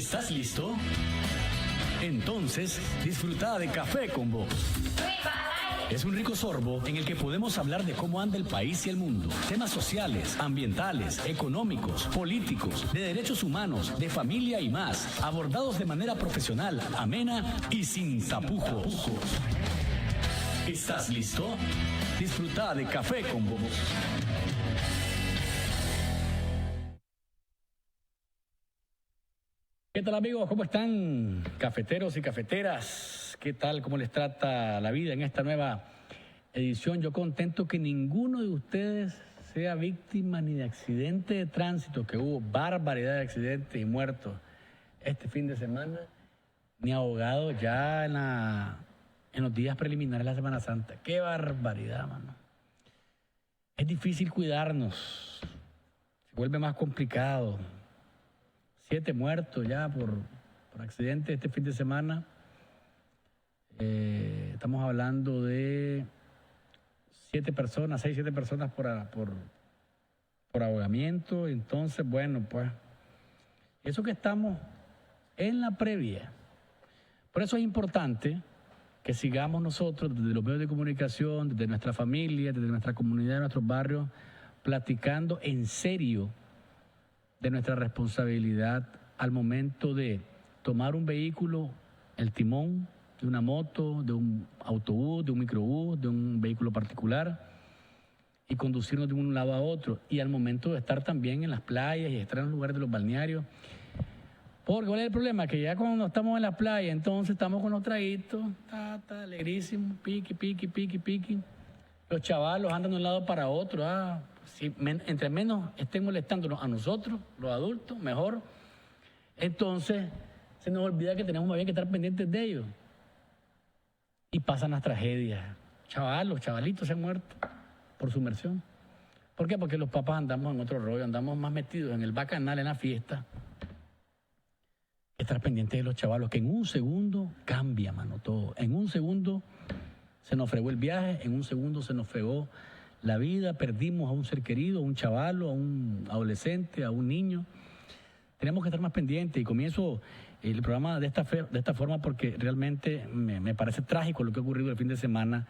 ¿Estás listo? Entonces, disfruta de Café con Vos. Es un rico sorbo en el que podemos hablar de cómo anda el país y el mundo. Temas sociales, ambientales, económicos, políticos, de derechos humanos, de familia y más. Abordados de manera profesional, amena y sin tapujos. ¿Estás listo? Disfruta de Café con Vos. ¿Qué tal, amigos? ¿Cómo están, cafeteros y cafeteras? ¿Qué tal? ¿Cómo les trata la vida en esta nueva edición? Yo contento que ninguno de ustedes sea víctima ni de accidente de tránsito, que hubo barbaridad de accidentes y muertos este fin de semana, ni ahogado ya en los días preliminares de la Semana Santa. ¡Qué barbaridad, mano! Es difícil cuidarnos, se vuelve más complicado. 7 muertos ya por accidente este fin de semana. Estamos hablando de 6, 7 personas por ahogamiento. Entonces, bueno, pues, eso que estamos en la previa. Por eso es importante que sigamos nosotros, desde los medios de comunicación, desde nuestra familia, desde nuestra comunidad, de nuestros barrios, platicando en serio de nuestra responsabilidad al momento de tomar un vehículo, el timón de una moto, de un autobús, de un microbús, de un vehículo particular, y conducirnos de un lado a otro, y al momento de estar también en las playas y estar en los lugares de los balnearios. Porque ¿cuál es el problema? Que ya cuando estamos en la playa, entonces estamos con los traguitos, alegrísimo, piqui. Los chavalos andan de un lado para otro. Si entre menos estén molestándonos a nosotros, los adultos, mejor. Entonces, se nos olvida que tenemos más bien que estar pendientes de ellos. Y pasan las tragedias. Los chavalitos se han muerto por sumersión. ¿Por qué? Porque los papás andamos en otro rollo, andamos más metidos en el bacanal, en la fiesta. Estar pendientes de los chavalos, que en un segundo cambia, mano, todo. En un segundo se nos fregó el viaje, en un segundo se nos fregó la vida, perdimos a un ser querido, a un chavalo, a un adolescente, a un niño. Tenemos que estar más pendientes, y comienzo el programa de esta forma porque realmente me parece trágico lo que ha ocurrido el fin de semana.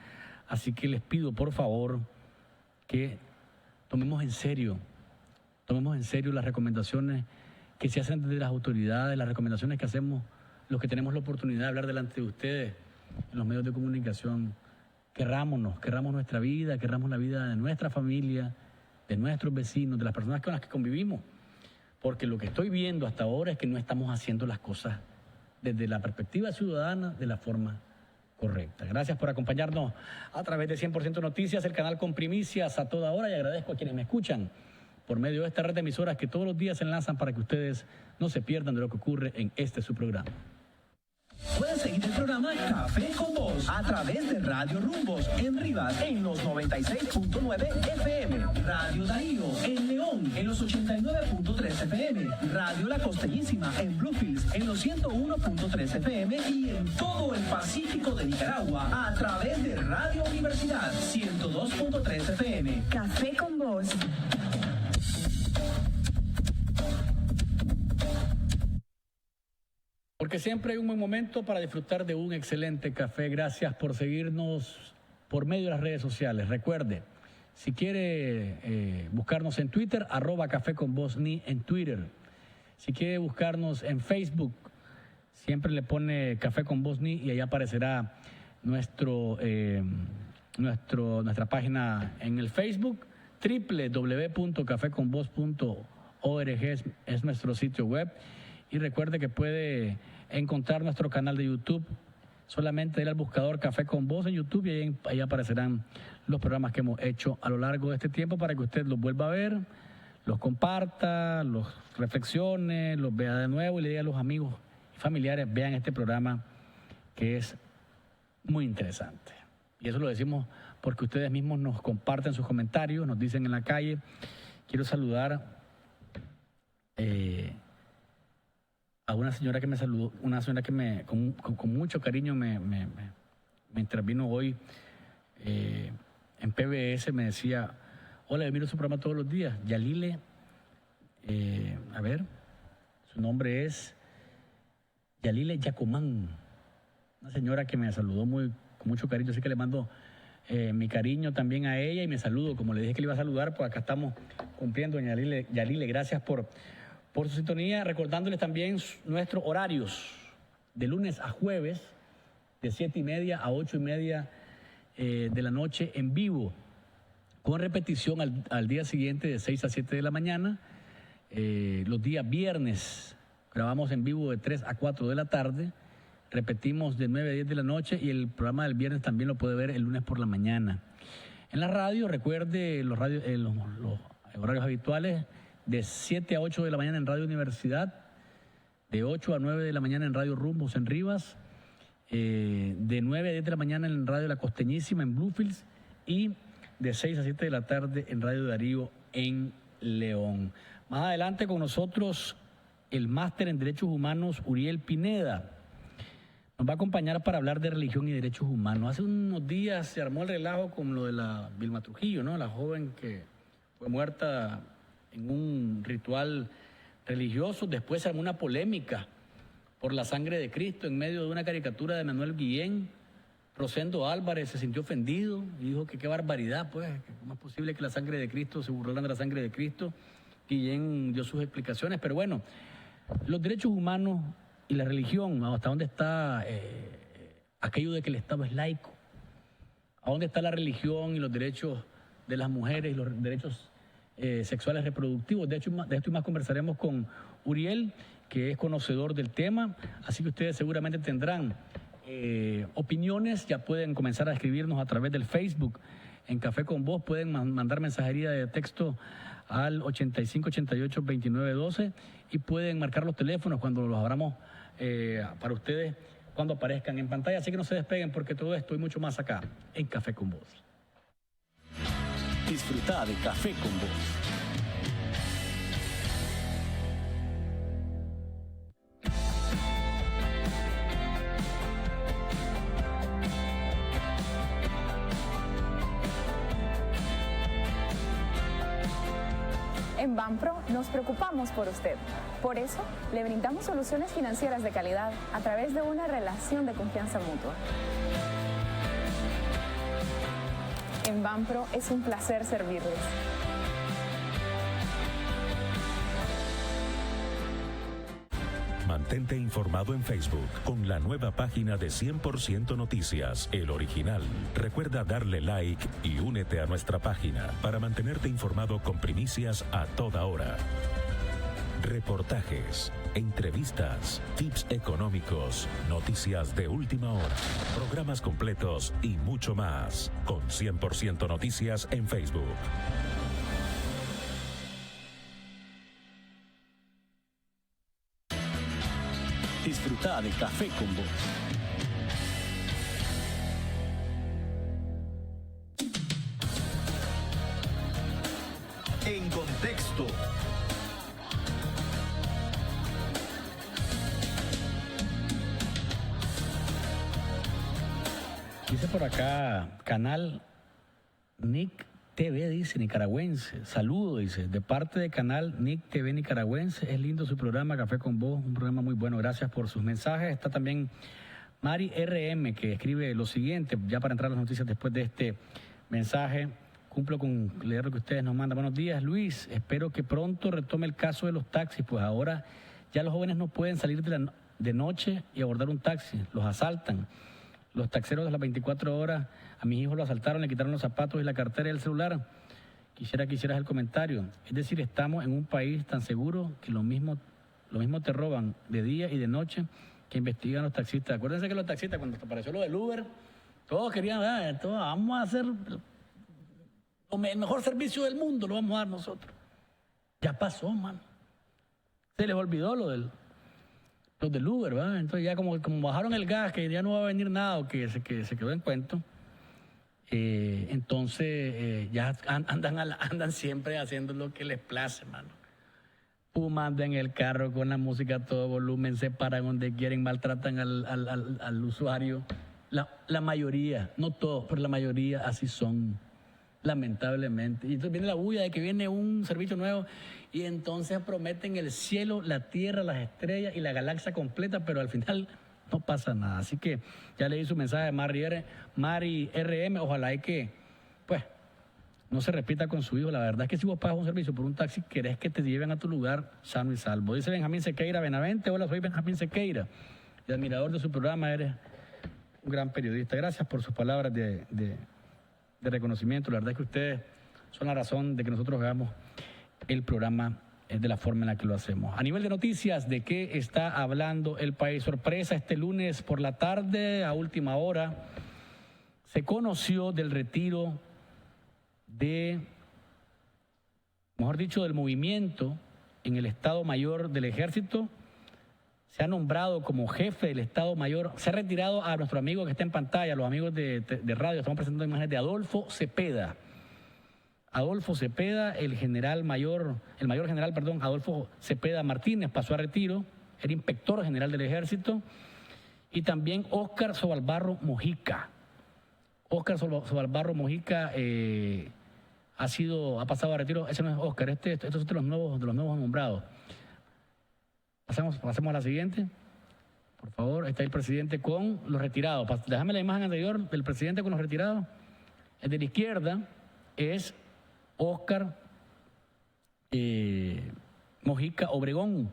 Así que les pido, por favor, que tomemos en serio las recomendaciones que se hacen desde las autoridades, las recomendaciones que hacemos los que tenemos la oportunidad de hablar delante de ustedes en los medios de comunicación. Querramos nuestra vida, querramos la vida de nuestra familia, de nuestros vecinos, de las personas con las que convivimos. Porque lo que estoy viendo hasta ahora es que no estamos haciendo las cosas desde la perspectiva ciudadana de la forma correcta. Gracias por acompañarnos a través de 100% Noticias, el canal con primicias a toda hora, y agradezco a quienes me escuchan por medio de esta red de emisoras que todos los días se enlazan para que ustedes no se pierdan de lo que ocurre en su programa. Puedes seguir el programa Café con Vos a través de Radio Rumbos en Rivas en los 96.9 FM, Radio Darío en León en los 89.3 FM, Radio La Costeñísima en Bluefields en los 101.3 FM y en todo el Pacífico de Nicaragua a través de Radio Universidad 102.3 FM. Café con Vos. Porque siempre hay un buen momento para disfrutar de un excelente café. Gracias por seguirnos por medio de las redes sociales. Recuerde, si quiere buscarnos en Twitter, @caféconvosni en Twitter. Si quiere buscarnos en Facebook, siempre le pone Café con Vosni y ahí aparecerá nuestra página en el Facebook. www.cafeconvos.org es nuestro sitio web. Y recuerde que puede encontrar nuestro canal de YouTube. Solamente ir al buscador Café con Vos en YouTube y ahí aparecerán los programas que hemos hecho a lo largo de este tiempo para que usted los vuelva a ver, los comparta, los reflexione, los vea de nuevo y le diga a los amigos y familiares, vean este programa que es muy interesante. Y eso lo decimos porque ustedes mismos nos comparten sus comentarios, nos dicen en la calle. Quiero saludar a una señora que me saludó, una señora que con mucho cariño me intervino hoy en PBS, me decía: hola, yo miro su programa todos los días. Yalile, su nombre es Yalile Yacomán, una señora que me saludó con mucho cariño, así que le mando mi cariño también a ella y me saludo, como le dije que le iba a saludar, pues acá estamos cumpliendo. Yalile, gracias por su sintonía, recordándoles también nuestros horarios de lunes a jueves, de 7:30 a 8:30 de la noche en vivo, con repetición al día siguiente de 6 a 7 de la mañana. Los días viernes grabamos en vivo de 3 a 4 de la tarde, repetimos de 9 a 10 de la noche y el programa del viernes también lo puede ver el lunes por la mañana. En la radio, recuerde los horarios habituales, de 7 a 8 de la mañana en Radio Universidad, de 8 a 9 de la mañana en Radio Rumbos en Rivas, de 9 a 10 de la mañana en Radio La Costeñísima en Bluefields y de 6 a 7 de la tarde en Radio Darío en León. Más adelante con nosotros el máster en Derechos Humanos Uriel Pineda. Nos va a acompañar para hablar de religión y derechos humanos. Hace unos días se armó el relajo con lo de la Vilma Trujillo, ¿no? La joven que fue muerta en un ritual religioso. Después se armó una polémica por la sangre de Cristo en medio de una caricatura de Manuel Guillén. Rosendo Álvarez se sintió ofendido y dijo que qué barbaridad, pues, que cómo es posible que la sangre de Cristo, se burlaran de la sangre de Cristo. Guillén dio sus explicaciones, pero bueno, los derechos humanos y la religión, ¿hasta dónde está aquello de que el Estado es laico? ¿A dónde está la religión y los derechos de las mujeres y los derechos sexuales reproductivos? De hecho, de esto y más conversaremos con Uriel, que es conocedor del tema, así que ustedes seguramente tendrán opiniones. Ya pueden comenzar a escribirnos a través del Facebook en Café con Voz, pueden mandar mensajería de texto al 8588-2912 y pueden marcar los teléfonos cuando los abramos para ustedes cuando aparezcan en pantalla. Así que no se despeguen porque todo esto y mucho más acá en Café con Voz. Disfruta de Café con Voz. En Banpro nos preocupamos por usted. Por eso, le brindamos soluciones financieras de calidad a través de una relación de confianza mutua. En Banpro es un placer servirles. Mantente informado en Facebook con la nueva página de 100% Noticias, El Original. Recuerda darle like y únete a nuestra página para mantenerte informado con primicias a toda hora. Reportajes, entrevistas, tips económicos, noticias de última hora, programas completos y mucho más. Con 100% Noticias en Facebook. Disfruta de Café con Voz. En contexto. Dice por acá, canal Nick TV, dice, nicaragüense. Saludo, dice, de parte de canal Nick TV nicaragüense. Es lindo su programa, Café con Voz, un programa muy bueno. Gracias por sus mensajes. Está también Mari RM, que escribe lo siguiente, ya para entrar a las noticias después de este mensaje. Cumplo con leer lo que ustedes nos mandan. Buenos días, Luis. Espero que pronto retome el caso de los taxis, pues ahora ya los jóvenes no pueden salir de noche y abordar un taxi. Los asaltan. Los taxeros de las 24 horas, a mis hijos lo asaltaron, le quitaron los zapatos y la cartera y el celular. Quisieras el comentario. Es decir, estamos en un país tan seguro que lo mismo te roban de día y de noche que investigan los taxistas. Acuérdense que los taxistas, cuando apareció lo del Uber, todos querían, vamos a hacer el mejor servicio del mundo, lo vamos a dar nosotros. Ya pasó, mano. Se les olvidó los del Uber, ¿verdad? Entonces ya como bajaron el gas, que ya no va a venir nada, o que se quedó en cuento, entonces ya andan siempre haciendo lo que les place, mano. Fumando en el carro con la música a todo volumen, se paran donde quieren, maltratan al usuario. La mayoría, no todos, pero la mayoría así son. lamentablemente. Y entonces viene la bulla de que viene un servicio nuevo y entonces prometen el cielo, la tierra, las estrellas y la galaxia completa, pero al final no pasa nada. Así que ya leí su mensaje de Mari RM, ojalá y que, pues, no se repita con su hijo. La verdad es que si vos pagas un servicio por un taxi, querés que te lleven a tu lugar sano y salvo. Dice Benjamín Sequeira Benavente, hola, soy Benjamín Sequeira, y admirador de su programa, eres un gran periodista. Gracias por sus palabras de reconocimiento. La verdad es que ustedes son la razón de que nosotros hagamos el programa de la forma en la que lo hacemos. A nivel de noticias, ¿de qué está hablando el país? Sorpresa, este lunes por la tarde, a última hora, se conoció del retiro del movimiento en el Estado Mayor del Ejército. Se ha nombrado como jefe del Estado Mayor, se ha retirado a nuestro amigo que está en pantalla, los amigos de radio, estamos presentando imágenes de Adolfo Cepeda. Adolfo Cepeda, el mayor general, Adolfo Cepeda Martínez pasó a retiro, era inspector general del Ejército, y también Óscar Sobalbarro Mojica. Óscar Sobalbarro Mojica ha pasado a retiro. Ese no es Óscar, estos son de los nuevos nombrados. Pasemos a la siguiente. Por favor, está el presidente con los retirados. Déjame la imagen anterior del presidente con los retirados. El de la izquierda es Óscar Mojica Obregón.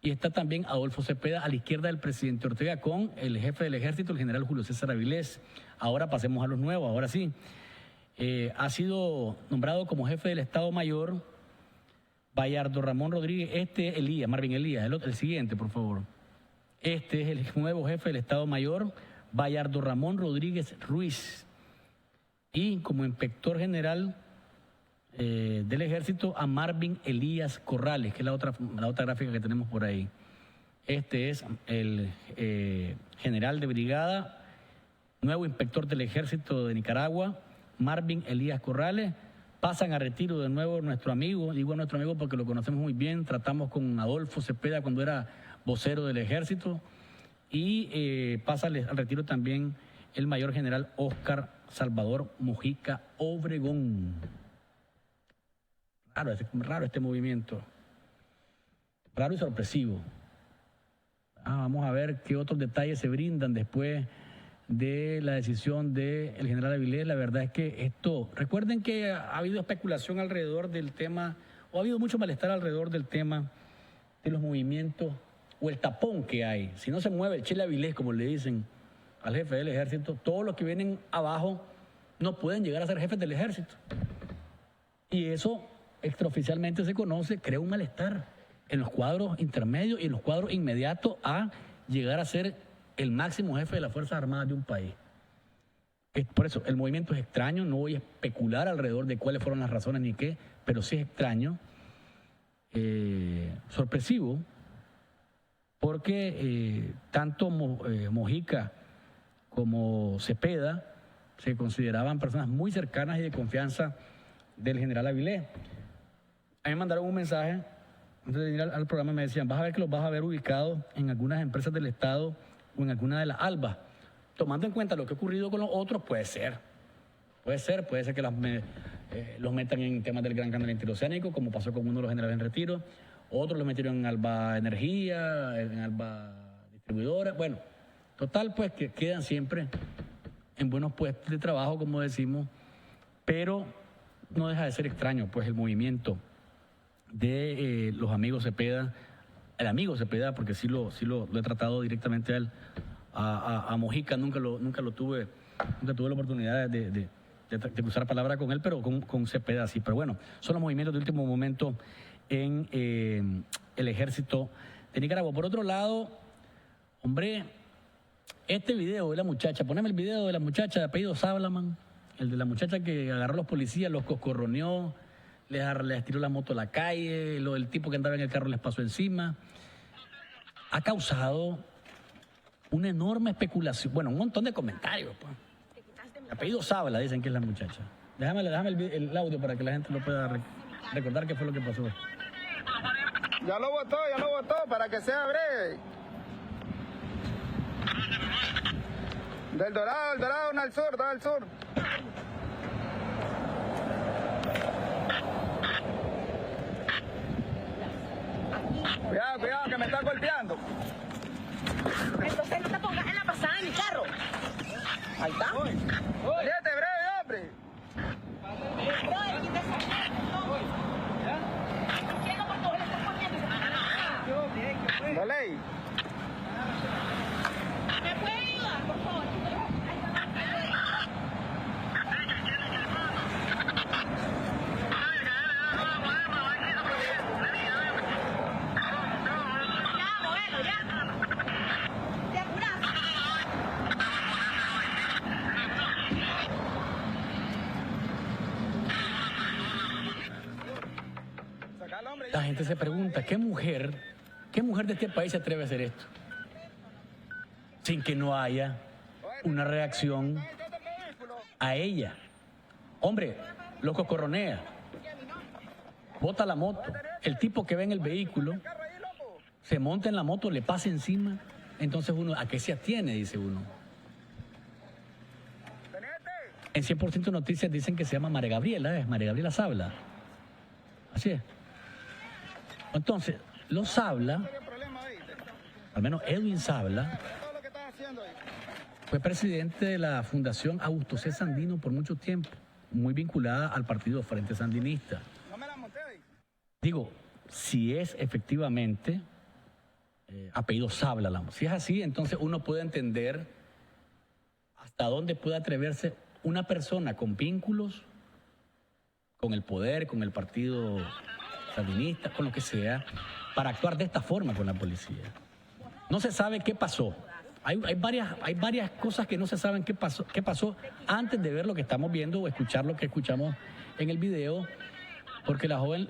Y está también Adolfo Cepeda a la izquierda del presidente Ortega con el jefe del Ejército, el general Julio César Avilés. Ahora pasemos a los nuevos, ahora sí. Ha sido nombrado como jefe del Estado Mayor Bayardo Ramón Rodríguez, Marvin Elías, el siguiente, por favor. Este es el nuevo jefe del Estado Mayor, Bayardo Ramón Rodríguez Ruiz. Y como inspector general del Ejército, a Marvin Elías Corrales, que es la otra gráfica que tenemos por ahí. Este es el general de brigada, nuevo inspector del Ejército de Nicaragua, Marvin Elías Corrales. Pasan a retiro de nuevo nuestro amigo, digo nuestro amigo porque lo conocemos muy bien, tratamos con Adolfo Cepeda cuando era vocero del Ejército, y pasa al retiro también el mayor general Óscar Salvador Mojica Obregón. Raro este movimiento, raro y sorpresivo. Vamos a ver qué otros detalles se brindan después de la decisión del general Avilés. La verdad es que recuerden que ha habido especulación alrededor del tema, o ha habido mucho malestar alrededor del tema de los movimientos o el tapón que hay. Si no se mueve el Chele Avilés, como le dicen al jefe del Ejército, todos los que vienen abajo no pueden llegar a ser jefes del Ejército. Y eso extraoficialmente se conoce, crea un malestar en los cuadros intermedios y en los cuadros inmediatos a llegar a ser el máximo jefe de las Fuerzas Armadas de un país. Por eso, el movimiento es extraño, no voy a especular alrededor de cuáles fueron las razones ni qué, pero sí es extraño, sorpresivo, porque tanto Mojica como Cepeda se consideraban personas muy cercanas y de confianza del general Avilés. A mí me mandaron un mensaje, antes de ir al programa me decían, vas a ver que los vas a ver ubicados en algunas empresas del Estado o en alguna de las albas. Tomando en cuenta lo que ha ocurrido con los otros, puede ser que los metan en temas del Gran Canal Interoceánico, como pasó con uno de los generales en retiro, otros los metieron en Alba Energía, en Alba Distribuidora. Bueno, total, pues que quedan siempre en buenos puestos de trabajo, como decimos, pero no deja de ser extraño, pues, el movimiento de los amigos Cepeda, el amigo Cepeda, porque sí lo he tratado directamente a él, a Mojica nunca tuve la oportunidad de cruzar palabra con él, pero con Cepeda sí. Pero bueno, son los movimientos de último momento en el Ejército de Nicaragua. Por otro lado, hombre, este video de la muchacha, poneme el video de la muchacha de apellido Sablaman, el de la muchacha que agarró a los policías, los coscorroneó, les tiró la moto a la calle, el tipo que andaba en el carro les pasó encima. Ha causado una enorme especulación, bueno, un montón de comentarios. Pues. Apellido Sabla, dicen que es la muchacha. Déjame el audio para que la gente lo pueda recordar qué fue lo que pasó. Ya lo votó, para que sea breve. Del Dorado, al sur. están golpeando. Entonces no te pongas en la pasada de mi carro. Ahí está. Vete, breve, hombre. La ley. ¿Me puede ayudar, por favor? Ya, bueno, ya. ¿Te apuras? Saca al hombre. La gente se pregunta, ¿qué mujer de este país se atreve a hacer esto? Sin que no haya una reacción a ella. Hombre, lo cocorronea, bota la moto. El tipo que ve en el vehículo se monta en la moto, le pasa encima. Entonces uno, ¿a qué se atiene? Dice uno. En 100% Noticias dicen que se llama María Gabriela, es María Gabriela Sabla. Así es. Entonces, los Sabla, al menos Edwin Sabla, fue presidente de la Fundación Augusto C. Sandino por mucho tiempo, muy vinculada al partido Frente Sandinista. Digo, si es efectivamente apellido Sabla, si es así, entonces uno puede entender hasta dónde puede atreverse una persona con vínculos con el poder, con el partido sandinista, con lo que sea, para actuar de esta forma con la policía. No se sabe qué pasó. Hay varias cosas que no se saben qué pasó antes de ver lo que estamos viendo o escuchar lo que escuchamos en el video, porque la joven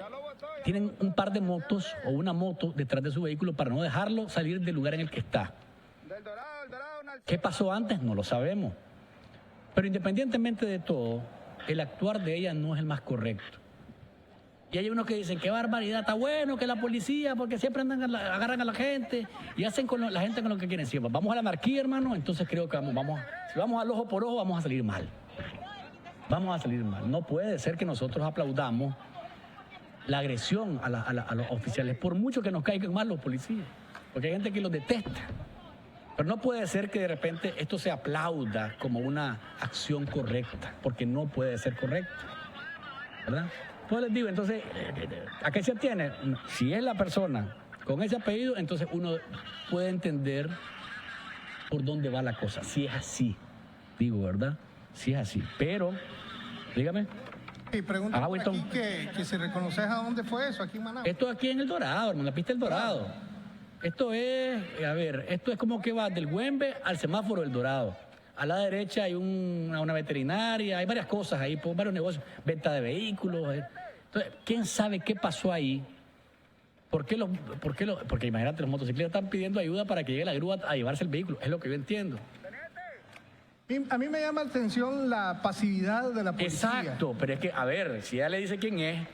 tienen un par de motos o una moto detrás de su vehículo para no dejarlo salir del lugar en el que está. ¿Qué pasó antes? No lo sabemos. Pero independientemente de todo, el actuar de ella no es el más correcto. Y hay unos que dicen, qué barbaridad, está bueno que la policía, porque siempre agarran a la gente y hacen con la gente con lo que quieren. Si vamos a la anarquía, hermano, entonces creo que si vamos al ojo por ojo, vamos a salir mal. Vamos a salir mal. No puede ser que nosotros aplaudamos la agresión a los oficiales, por mucho que nos caigan mal los policías, porque hay gente que los detesta. Pero no puede ser que de repente esto se aplauda como una acción correcta, porque no puede ser correcto, ¿verdad? Pues les digo, entonces, ¿a qué se atiene? Si es la persona con ese apellido, entonces uno puede entender por dónde va la cosa, si es así, digo, ¿verdad? Si es así, pero, dígame. Y pregunta por aquí que si reconoces a dónde fue eso, aquí en Managua. Esto aquí en El Dorado, hermano, la pista del Dorado. Esto es, esto es como que va del Güembe al semáforo del Dorado. A la derecha hay una veterinaria, hay varias cosas ahí, varios negocios, venta de vehículos. Entonces, ¿quién sabe qué pasó ahí? Porque imagínate, los motociclistas están pidiendo ayuda para que llegue la grúa a llevarse el vehículo, es lo que yo entiendo. A mí me llama la atención la pasividad de la policía. Exacto, pero es que, a ver, si ella le dice quién es,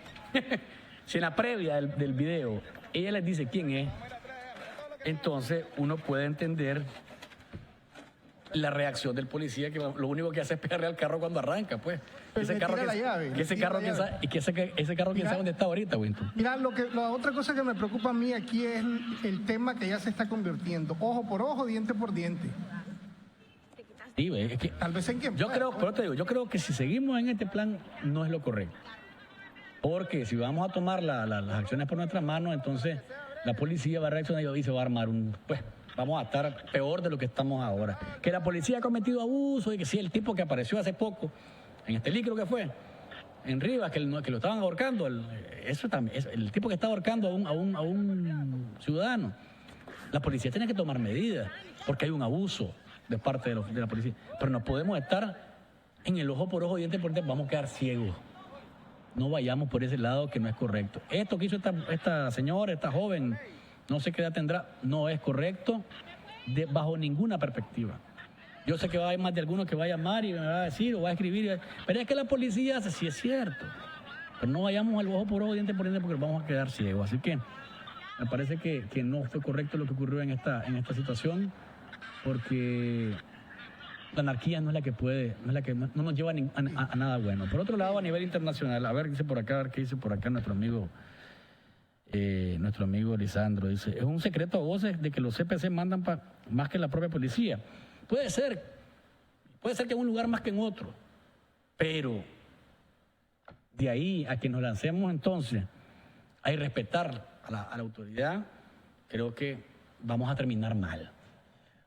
si en la previa del video ella les dice quién es, entonces uno puede entender la reacción del policía, que lo único que hace es pegarle al carro cuando arranca, pues. Ese carro quién sabe dónde está ahorita, Winton. Mira, la otra cosa que me preocupa a mí aquí es el tema que ya se está convirtiendo. Ojo por ojo, diente por diente. Sí, es que tal vez en que yo creo que si seguimos en este plan no es lo correcto. Porque si vamos a tomar las acciones por nuestras manos, entonces la policía va a reaccionar y se va a armar vamos a estar peor de lo que estamos ahora. Que la policía ha cometido abuso y que sí, el tipo que apareció hace poco, en Estelí creo que fue, en Rivas, que lo estaban ahorcando, eso también, el tipo que está ahorcando a un ciudadano. La policía tiene que tomar medidas, porque hay un abuso de parte de la policía. Pero no podemos estar en el ojo por ojo, diente por diente, vamos a quedar ciegos. No vayamos por ese lado que no es correcto. Esto que hizo esta señora, esta joven, no sé qué edad tendrá, no es correcto bajo ninguna perspectiva. Yo sé que va a haber más de alguno que va a llamar y me va a decir o va a escribir, pero es que la policía hace, sí es cierto. Pero no vayamos al ojo por ojo, diente por diente, porque vamos a quedar ciegos. Así que me parece que no fue correcto lo que ocurrió en esta situación, porque la anarquía no es la que puede, no nos lleva a nada bueno. Por otro lado, a nivel internacional, a ver qué dice por acá nuestro amigo nuestro amigo Lisandro dice, es un secreto a voces de que los CPC mandan más que la propia policía. Puede ser que en un lugar más que en otro, pero de ahí a que nos lancemos entonces a irrespetar a la autoridad, creo que vamos a terminar mal.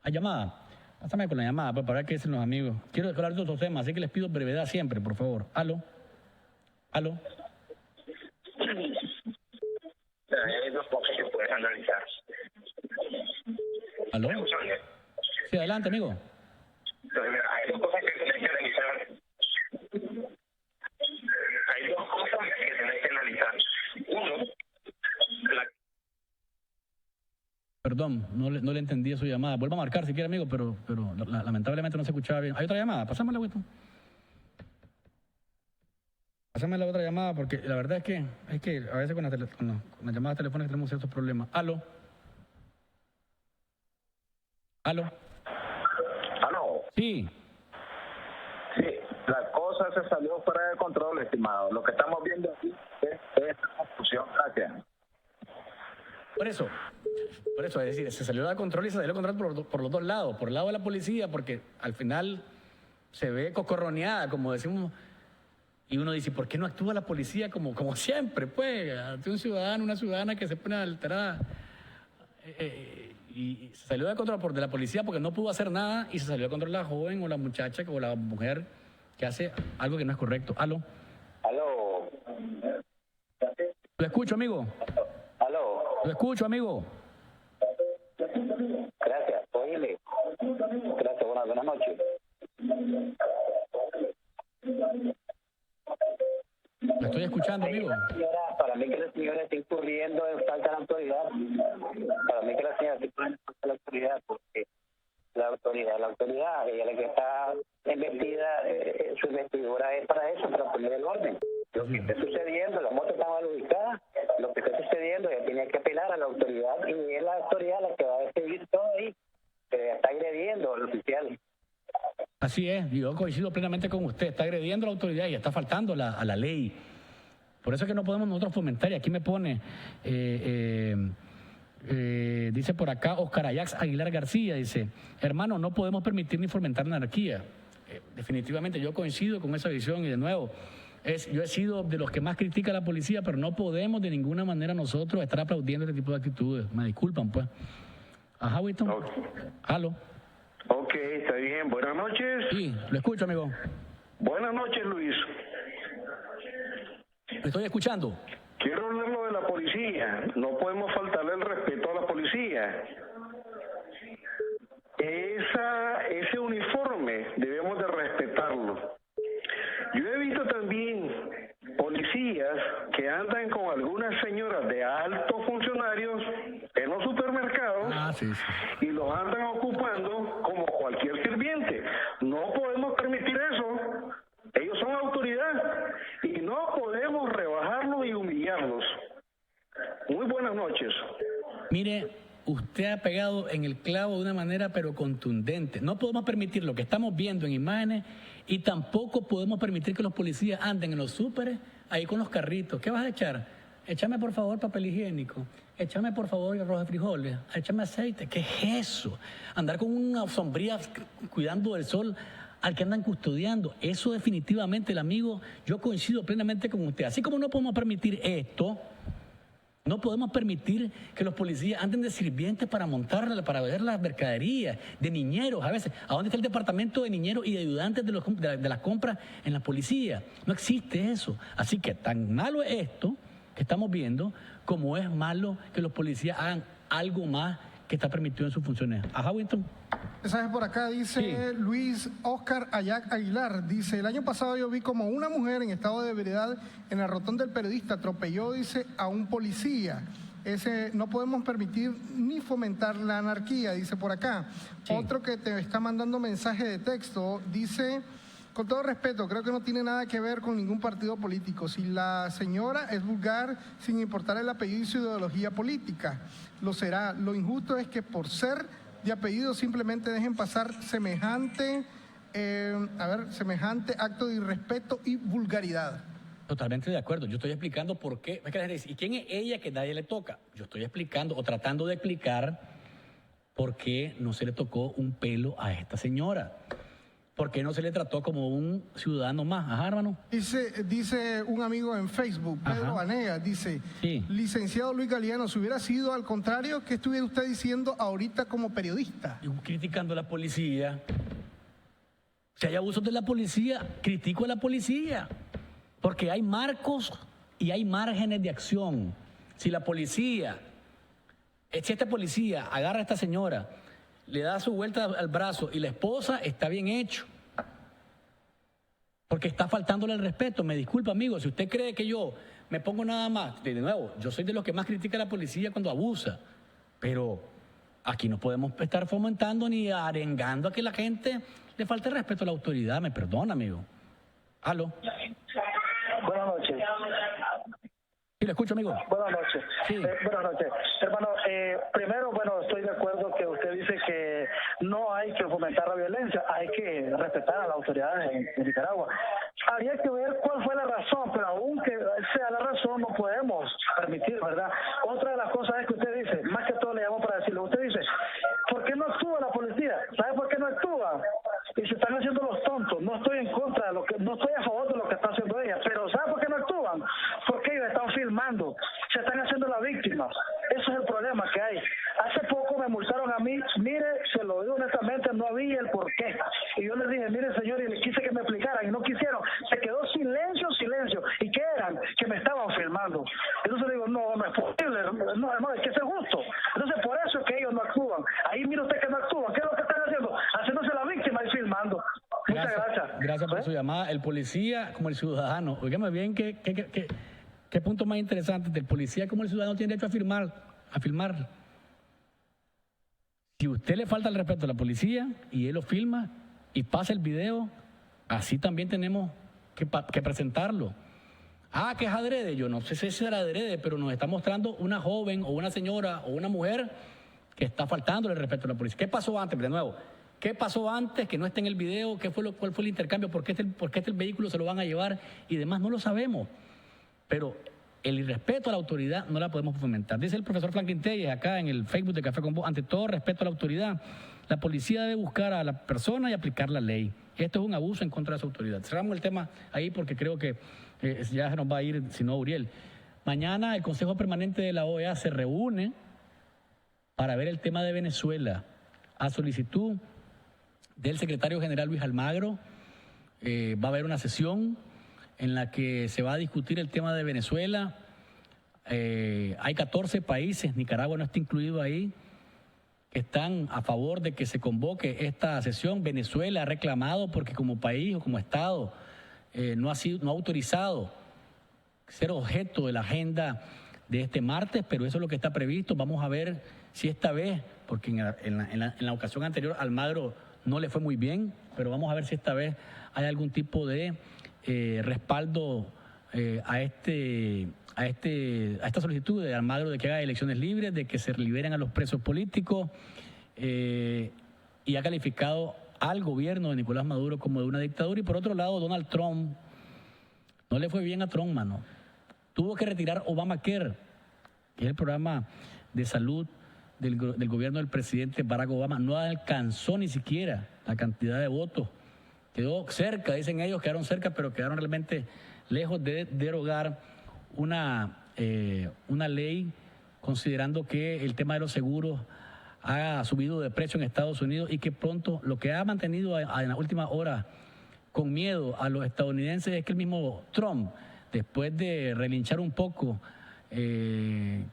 Hay llamada, pásame con la llamada pues, para ver qué dicen los amigos. Quiero hablar de otros temas, así que les pido brevedad siempre, por favor. Aló. Hay dos cosas que puedes analizar. ¿Aló? Sí, adelante, amigo. Entonces, mira, hay dos cosas que tenés que analizar. Uno, Perdón, no le entendí su llamada. Vuelva a marcar si quiere, amigo, pero lamentablemente no se escuchaba bien. ¿Hay otra llamada? Pásamela, Winston. Pásame la otra llamada porque la verdad es que a veces con las llamadas telefónicas tenemos ciertos problemas. Aló. Sí. Sí, la cosa se salió fuera de control, estimado. Lo que estamos viendo aquí es confusión. Gracias. Por eso, es decir, se salió de control y se salió de control por los dos lados. Por el lado de la policía, porque al final se ve cocorroneada, como decimos, y uno dice, ¿por qué no actúa la policía como siempre? Pues, ante un ciudadano, una ciudadana que se pone alterada. Y se salió de control de la policía porque no pudo hacer nada y se salió de control la joven o la muchacha o la mujer que hace algo que no es correcto. Aló. Lo escucho, amigo. Lo escucho, amigo. Gracias. Oíle. Gracias. Buenas noches. Lo estoy escuchando, amigo. Para mí que la señora está incurriendo en falta de autoridad. Para mí que la señora está incurriendo en falta de autoridad porque la autoridad, ella la que está investida, su investidura es para eso, para poner el orden. Lo que está sucediendo, la moto está mal ubicada, lo que está sucediendo, ella tiene que apelar a la autoridad y es la autoridad la que va a decidir todo ahí, que está agrediendo al oficial. Así es, yo coincido plenamente con usted, está agrediendo a la autoridad y está faltando a la ley. Por eso es que no podemos nosotros fomentar, y aquí me pone, dice por acá Oscar Ayax Aguilar García, dice, hermano, no podemos permitir ni fomentar la anarquía. Definitivamente yo coincido con esa visión y de nuevo, yo he sido de los que más critica a la policía, pero no podemos de ninguna manera nosotros estar aplaudiendo este tipo de actitudes. Me disculpan, pues. Ajá, Winston. Okay. Aló. Ok, está bien. Buenas noches. Sí, lo escucho, amigo. Buenas noches, Luis. ¿Me estoy escuchando? Quiero hablar lo de la policía. No podemos faltarle el respeto a la policía. Ese uniforme debemos de respetarlo. Yo he visto también policías que andan con algunas señoras de altos funcionarios en los supermercados y los andan ocupando como cualquier sirviente. No podemos permitir eso. Ellos son autoridad y no podemos rebajarlos y humillarlos. Muy buenas noches. Mire, usted ha pegado en el clavo de una manera pero contundente. No podemos permitir lo que estamos viendo en imágenes y tampoco podemos permitir que los policías anden en los súperes ahí con los carritos. ¿Qué vas a echar? Échame por favor papel higiénico, échame por favor arroz de frijoles, échame aceite. ¿Qué es eso? Andar con una sombría cuidando del sol al que andan custodiando. Eso definitivamente, el amigo, yo coincido plenamente con usted. Así como no podemos permitir esto, no podemos permitir que los policías anden de sirvientes para montarla, para ver las mercaderías, de niñeros a veces. ¿A dónde está el departamento de niñeros y de ayudantes de las compras en la policía? No existe eso. Así que tan malo es esto que estamos viendo como es malo que los policías hagan algo más que está permitido en sus funciones. Ajá, Winston. Mensaje por acá, dice Luis Oscar Ayac Aguilar, dice, el año pasado yo vi como una mujer en estado de ebriedad en la rotonda del Periodista atropelló, dice, a un policía. No podemos permitir ni fomentar la anarquía, dice por acá. Sí. Otro que te está mandando mensaje de texto, dice, con todo respeto, creo que no tiene nada que ver con ningún partido político. Si la señora es vulgar, sin importar el apellido y su ideología política, lo será. Lo injusto es que por ser de apellido simplemente dejen pasar semejante acto de irrespeto y vulgaridad. Totalmente de acuerdo. Yo estoy explicando por qué. Es que la gente dice, ¿y quién es ella que nadie le toca? Yo estoy explicando o tratando de explicar por qué no se le tocó un pelo a esta señora. ¿Por qué no se le trató como un ciudadano más? Ajá, hermano. Dice un amigo en Facebook, Pedro Vanegas, dice, Sí. licenciado Luis Galeano, si hubiera sido al contrario, ¿qué estuviera usted diciendo ahorita como periodista? Yo criticando a la policía. Si hay abusos de la policía, critico a la policía. Porque hay marcos y hay márgenes de acción. Si esta policía agarra a esta señora, le da su vuelta al brazo y la esposa, está bien hecho. Porque está faltándole el respeto. Me disculpa, amigo, si usted cree que yo me pongo nada más, de nuevo, yo soy de los que más critica a la policía cuando abusa. Pero aquí no podemos estar fomentando ni arengando a que la gente le falte respeto a la autoridad. Me perdona, amigo. ¿Aló? Buenas noches. Sí, le escucho, amigo. Buenas noches. Sí. Buenas noches. Hermano, primero, estoy de acuerdo que usted dice que no hay que fomentar la violencia, hay que respetar a las autoridades en Nicaragua. Habría que ver cuál fue la razón, pero aunque sea la razón, no podemos permitir, ¿verdad? Otra de las cosas es que usted dice, más que todo le llamo para decirlo, usted dice, ¿por qué no actúa la policía? ¿Sabe por qué no actúa? Y se están haciendo los tontos. No estoy en contra de no estoy a favor de lo que está haciendo ella, pero ¿sabe por qué no actúan? Porque ellos están filmando, se están haciendo la víctima. Eso es el problema que hay. Hace poco me multaron a mí, mire, se lo digo honestamente, no había el porqué. Y yo les dije, mire señor, y les quise que me explicaran, y no quisieron. Se quedó silencio. ¿Y qué eran? Que me estaban filmando. Entonces le digo, no es posible, no, es que eso es justo. Entonces por eso es que ellos no actúan. Ahí mire usted que no actúan. ¿Qué es lo que están haciendo? Haciéndose la víctima y filmando. Muchas gracias. Gracias por su llamada. El policía como el ciudadano. Óigame bien, ¿qué punto más interesante? El policía como el ciudadano tiene derecho a filmar. Si usted le falta el respeto a la policía y él lo filma y pasa el video, así también tenemos que presentarlo. Que es adrede. Yo no sé si es adrede, pero nos está mostrando una joven o una señora o una mujer que está faltándole el respeto a la policía. ¿Qué pasó antes? De nuevo, ¿qué pasó antes que no esté en el video? ¿Cuál fue el intercambio? ¿Por qué el vehículo se lo van a llevar? Y demás, no lo sabemos. Pero el irrespeto a la autoridad no la podemos fomentar. Dice el profesor Franklin Telles acá en el Facebook de Café con Voz, ante todo respeto a la autoridad, la policía debe buscar a la persona y aplicar la ley. Esto es un abuso en contra de su autoridad. Cerramos el tema ahí porque creo que ya se nos va a ir, si no, Uriel. Mañana el Consejo Permanente de la OEA se reúne para ver el tema de Venezuela. A solicitud del secretario general Luis Almagro, va a haber una sesión en la que se va a discutir el tema de Venezuela. Hay 14 países, Nicaragua no está incluido ahí, que están a favor de que se convoque esta sesión. Venezuela ha reclamado porque como país o como Estado no ha autorizado ser objeto de la agenda de este martes, pero eso es lo que está previsto. Vamos a ver si esta vez, porque en la ocasión anterior Almagro no le fue muy bien, pero vamos a ver si esta vez hay algún tipo de respaldo a esta solicitud de Almagro de que haga elecciones libres, de que se liberen a los presos políticos, y ha calificado al gobierno de Nicolás Maduro como de una dictadura. Y por otro lado, Donald Trump, no le fue bien a Trump, mano. Tuvo que retirar Obamacare, que es el programa de salud del gobierno del presidente Barack Obama. No alcanzó ni siquiera la cantidad de votos. Quedó cerca, dicen ellos, quedaron cerca, pero quedaron realmente lejos de derogar una ley, considerando que el tema de los seguros ha subido de precio en Estados Unidos y que pronto lo que ha mantenido en la última hora con miedo a los estadounidenses es que el mismo Trump, después de relinchar un poco,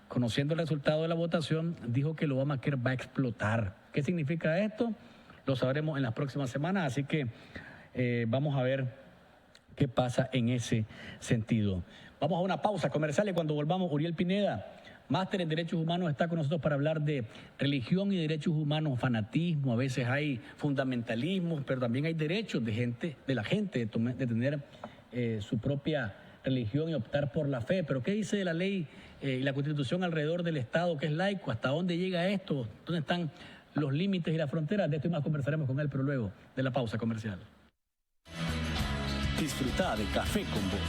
conociendo el resultado de la votación, dijo que el Obamacare va a explotar. ¿Qué significa esto? Lo sabremos en las próximas semanas, así que vamos a ver qué pasa en ese sentido. Vamos a una pausa comercial y cuando volvamos, Uriel Pineda, máster en Derechos Humanos, está con nosotros para hablar de religión y derechos humanos, fanatismo. A veces hay fundamentalismo, pero también hay derechos de la gente de tener su propia religión y optar por la fe. Pero ¿qué dice de la ley y la Constitución alrededor del Estado que es laico? ¿Hasta dónde llega esto? ¿Dónde están los límites y las fronteras? De esto y más conversaremos con él, pero luego de la pausa comercial. Disfruta de Café con Voz.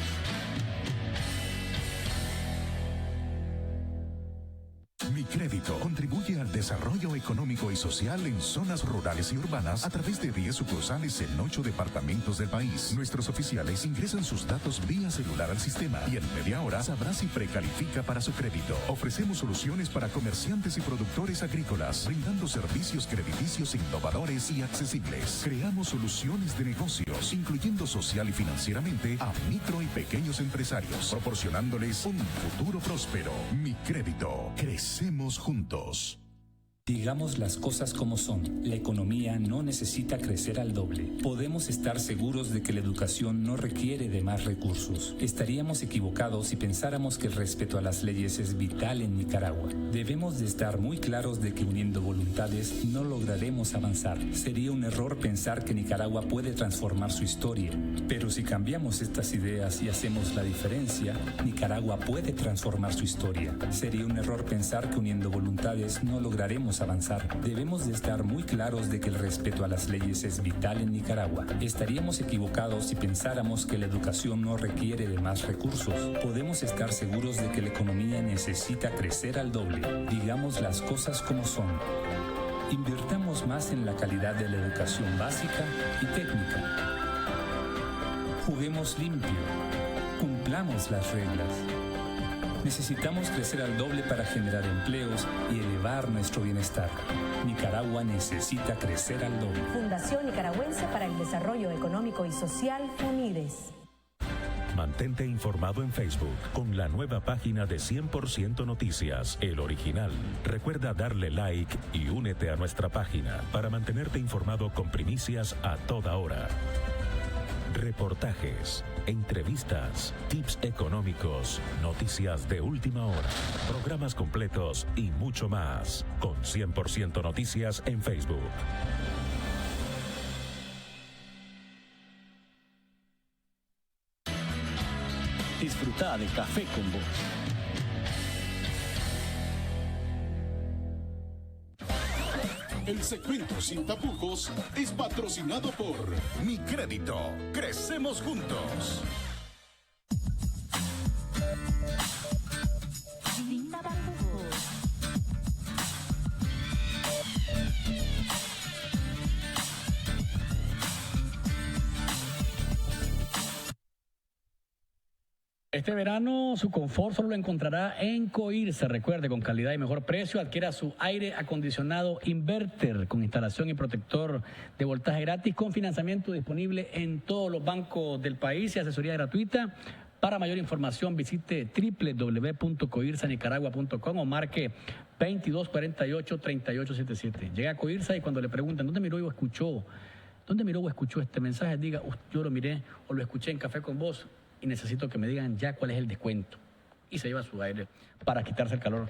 Mi Crédito contribuye al desarrollo económico y social en zonas rurales y urbanas a través de 10 sucursales en 8 departamentos del país. Nuestros oficiales ingresan sus datos vía celular al sistema y en media hora sabrá si precalifica para su crédito. Ofrecemos soluciones para comerciantes y productores agrícolas, brindando servicios crediticios innovadores y accesibles. Creamos soluciones de negocios, incluyendo social y financieramente a micro y pequeños empresarios, proporcionándoles un futuro próspero. Mi Crédito. Crecemos juntos. Digamos las cosas como son. La economía no necesita crecer al doble. Podemos estar seguros de que la educación no requiere de más recursos. Estaríamos equivocados si pensáramos que el respeto a las leyes es vital en Nicaragua. Debemos de estar muy claros de que uniendo voluntades no lograremos avanzar. Sería un error pensar que Nicaragua puede transformar su historia. Pero si cambiamos estas ideas y hacemos la diferencia, Nicaragua puede transformar su historia. Sería un error pensar que uniendo voluntades no lograremos avanzar. Debemos de estar muy claros de que el respeto a las leyes es vital en Nicaragua. Estaríamos equivocados si pensáramos que la educación no requiere de más recursos. Podemos estar seguros de que la economía necesita crecer al doble. Digamos las cosas como son. Invirtamos más en la calidad de la educación básica y técnica. Juguemos limpio. Cumplamos las reglas. Necesitamos crecer al doble para generar empleos y elevar nuestro bienestar. Nicaragua necesita crecer al doble. Fundación Nicaragüense para el Desarrollo Económico y Social, FUNIDES. Mantente informado en Facebook con la nueva página de 100% Noticias, El Original. Recuerda darle like y únete a nuestra página para mantenerte informado con primicias a toda hora. Reportajes, entrevistas, tips económicos, noticias de última hora, programas completos y mucho más. Con 100% Noticias en Facebook. Disfruta de Café con Voz. El segmento Sin Tapujos es patrocinado por Mi Crédito. Crecemos juntos. Sin tapujos. Este verano su confort solo lo encontrará en Coirsa. Recuerde, con calidad y mejor precio, adquiera su aire acondicionado Inverter con instalación y protector de voltaje gratis con financiamiento disponible en todos los bancos del país y asesoría gratuita. Para mayor información visite www.coirsanicaragua.com o marque 2248-3877. Llega a Coirsa y cuando le preguntan ¿dónde miró o escuchó este mensaje? Diga, yo lo miré o lo escuché en Café con Voz y necesito que me digan ya cuál es el descuento. Y se lleva su aire para quitarse el calor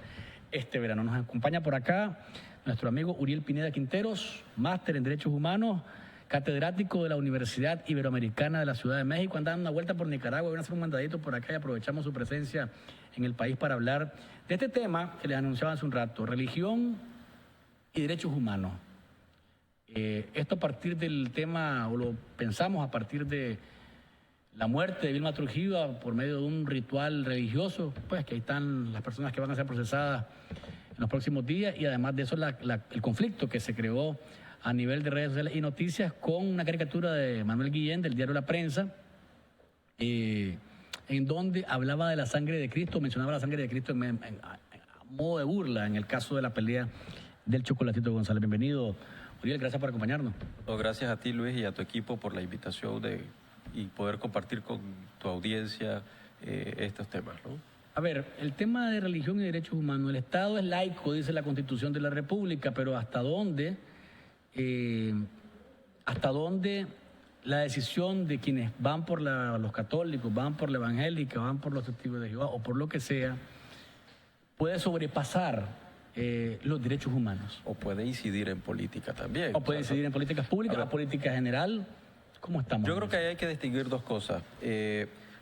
este verano. Nos acompaña por acá nuestro amigo Uriel Pineda Quinteros, máster en Derechos Humanos, catedrático de la Universidad Iberoamericana de la Ciudad de México. Anda dando una vuelta por Nicaragua, van a hacer un mandadito por acá y aprovechamos su presencia en el país para hablar de este tema que les anunciaba hace un rato, religión y derechos humanos. Esto a partir del tema, o lo pensamos a partir de la muerte de Vilma Trujillo por medio de un ritual religioso, pues que ahí están las personas que van a ser procesadas en los próximos días, y además de eso el conflicto que se creó a nivel de redes sociales y noticias con una caricatura de Manuel Guillén del diario La Prensa, en donde hablaba de la sangre de Cristo, mencionaba la sangre de Cristo a modo de burla en el caso de la pelea del Chocolatito González. Bienvenido, Uriel, gracias por acompañarnos. Gracias a ti, Luis, y a tu equipo por la invitación y poder compartir con tu audiencia estos temas, ¿no? A ver, el tema de religión y derechos humanos, el Estado es laico, dice la Constitución de la República, pero ¿hasta dónde la decisión de quienes van por los católicos, van por la evangélica, van por los testigos de Jehová o por lo que sea, puede sobrepasar los derechos humanos? O puede incidir en política también. O puede incidir en políticas públicas, a política general. ¿Cómo estamos? Yo creo que ahí hay que distinguir dos cosas.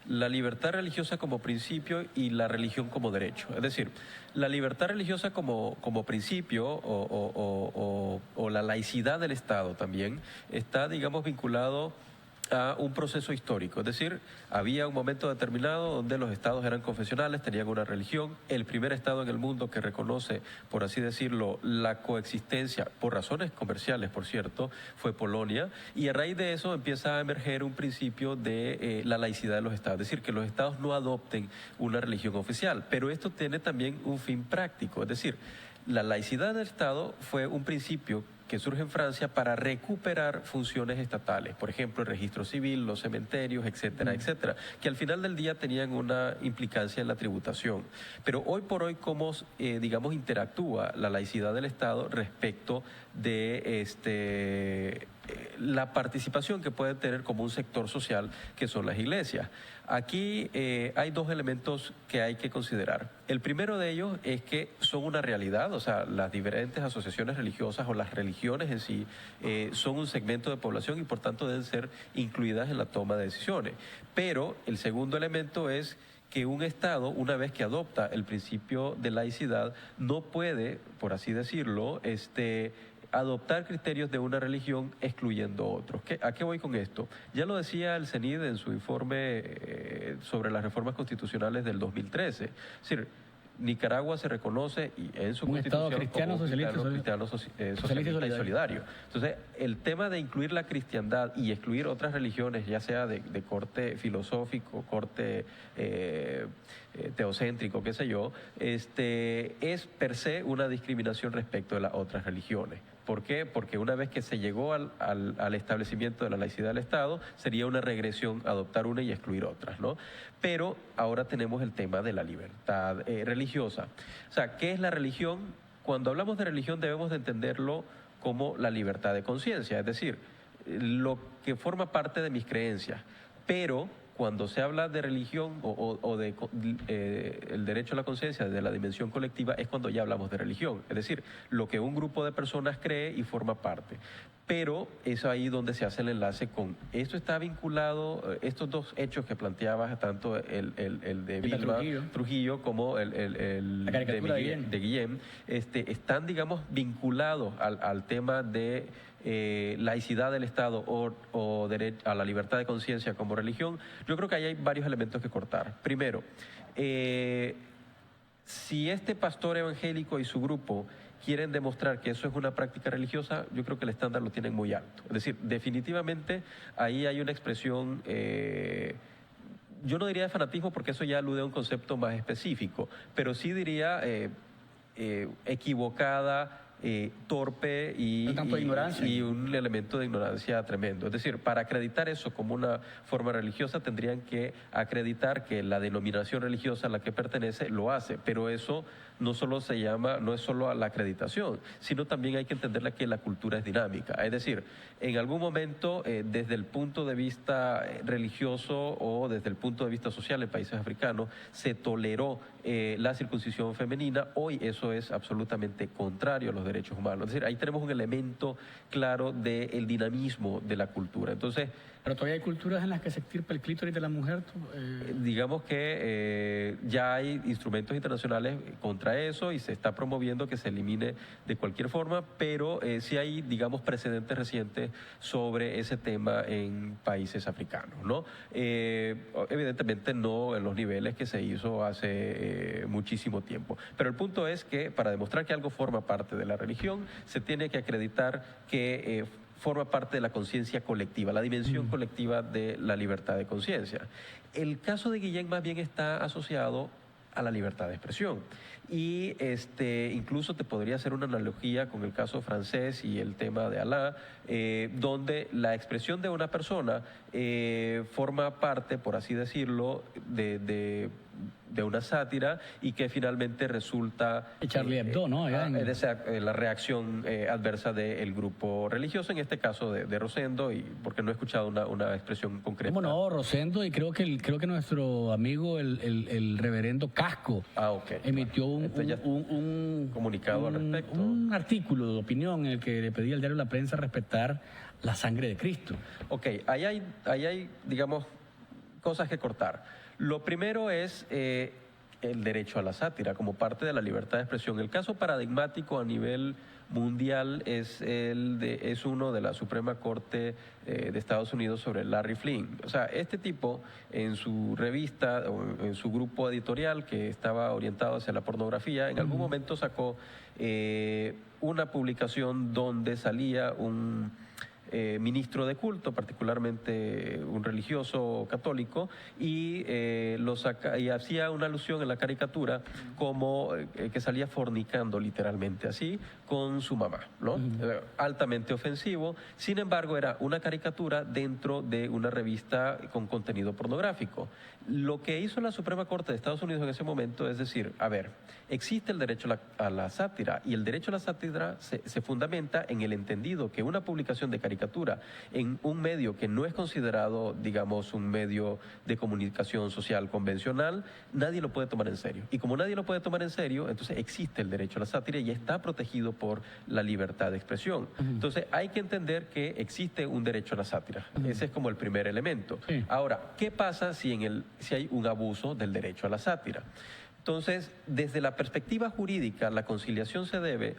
La libertad religiosa como principio y la religión como derecho. Es decir, la libertad religiosa como principio o la laicidad del Estado también está, digamos, vinculado a un proceso histórico. Es decir, había un momento determinado donde los estados eran confesionales, tenían una religión. El primer estado en el mundo que reconoce, por así decirlo, la coexistencia, por razones comerciales, por cierto, fue Polonia. Y a raíz de eso empieza a emerger un principio de la laicidad de los estados. Es decir, que los estados no adopten una religión oficial. Pero esto tiene también un fin práctico. Es decir, la laicidad del Estado fue un principio que surge en Francia para recuperar funciones estatales, por ejemplo, el registro civil, los cementerios, etcétera, etcétera, que al final del día tenían una implicancia en la tributación. Pero hoy por hoy, ¿cómo, digamos, interactúa la laicidad del Estado respecto de la participación que puede tener como un sector social, que son las iglesias? Aquí hay dos elementos que hay que considerar. El primero de ellos es que son una realidad, o sea, las diferentes asociaciones religiosas o las religiones en sí son un segmento de población y por tanto deben ser incluidas en la toma de decisiones. Pero el segundo elemento es que un Estado, una vez que adopta el principio de laicidad, no puede, por así decirlo, adoptar criterios de una religión excluyendo otros. ¿A qué voy con esto? Ya lo decía el CENID en su informe sobre las reformas constitucionales del 2013. Es decir, Nicaragua se reconoce en su un Estado cristiano, como socialista y solidario. Entonces, el tema de incluir la cristiandad y excluir otras religiones, ya sea de corte filosófico, corte teocéntrico, qué sé yo, es per se una discriminación respecto de las otras religiones. ¿Por qué? Porque una vez que se llegó al establecimiento de la laicidad del Estado, sería una regresión adoptar una y excluir otras, ¿no? Pero ahora tenemos el tema de la libertad religiosa. O sea, ¿qué es la religión? Cuando hablamos de religión debemos de entenderlo como la libertad de conciencia, es decir, lo que forma parte de mis creencias. Pero cuando se habla de religión o de el derecho a la conciencia de la dimensión colectiva, es cuando ya hablamos de religión. Es decir, lo que un grupo de personas cree y forma parte. Pero es ahí donde se hace el enlace con esto. Está vinculado, estos dos hechos que planteabas, tanto el de Vilma Trujillo como el de Guillem, están, digamos, vinculados al tema de laicidad del Estado o derecho a la libertad de conciencia como religión. Yo creo que ahí hay varios elementos que cortar. Primero, si este pastor evangélico y su grupo quieren demostrar que eso es una práctica religiosa, yo creo que el estándar lo tienen muy alto. Es decir, definitivamente ahí hay una expresión, yo no diría de fanatismo porque eso ya alude a un concepto más específico, pero sí diría equivocada, torpe y un elemento de ignorancia tremendo. Es decir, para acreditar eso como una forma religiosa tendrían que acreditar que la denominación religiosa a la que pertenece lo hace, pero eso no solo se llama, no es solo a la acreditación, sino también hay que entenderla que la cultura es dinámica. Es decir, en algún momento, desde el punto de vista religioso o desde el punto de vista social en países africanos, se toleró la circuncisión femenina. Hoy eso es absolutamente contrario a los derechos humanos. Es decir, ahí tenemos un elemento claro del dinamismo de la cultura. Entonces, pero todavía hay culturas en las que se extirpa el clítoris de la mujer. Digamos que ya hay instrumentos internacionales contra eso y se está promoviendo que se elimine de cualquier forma, pero sí hay, digamos, precedentes recientes sobre ese tema en países africanos, ¿no? Evidentemente no en los niveles que se hizo hace muchísimo tiempo. Pero el punto es que para demostrar que algo forma parte de la religión, se tiene que acreditar que forma parte de la conciencia colectiva, la dimensión colectiva de la libertad de conciencia. El caso de Guillén más bien está asociado a la libertad de expresión. Y incluso te podría hacer una analogía con el caso francés y el tema de Alá, donde la expresión de una persona forma parte, por así decirlo, de una sátira y que finalmente resulta Charlie Hebdo, ¿no? La reacción adversa del grupo religioso, en este caso de Rosendo, y porque no he escuchado una expresión concreta. ¿Cómo no? Rosendo, y creo que nuestro amigo el reverendo Casco emitió un comunicado al respecto. Un artículo de opinión en el que le pedía al diario La Prensa respetar la sangre de Cristo. Ok, ahí hay, digamos, cosas que cortar. Lo primero es, el derecho a la sátira como parte de la libertad de expresión. El caso paradigmático a nivel mundial es uno de la Suprema Corte de Estados Unidos sobre Larry Flynn. O sea, este tipo en su revista o en su grupo editorial que estaba orientado hacia la pornografía, en algún momento sacó una publicación donde salía un ministro de culto, particularmente un religioso católico, y hacía una alusión en la caricatura como que salía fornicando literalmente así con su mamá, ¿no? Altamente ofensivo. Sin embargo, era una caricatura dentro de una revista con contenido pornográfico. Lo que hizo la Suprema Corte de Estados Unidos en ese momento es decir, a ver, existe el derecho a la sátira, y el derecho a la sátira se fundamenta en el entendido que una publicación de caricatura en un medio que no es considerado, digamos, un medio de comunicación social convencional, nadie lo puede tomar en serio. Y como nadie lo puede tomar en serio, entonces existe el derecho a la sátira y está protegido por la libertad de expresión. Entonces hay que entender que existe un derecho a la sátira. Ese es como el primer elemento. Ahora, ¿qué pasa si hay un abuso del derecho a la sátira? Entonces, desde la perspectiva jurídica, la conciliación se debe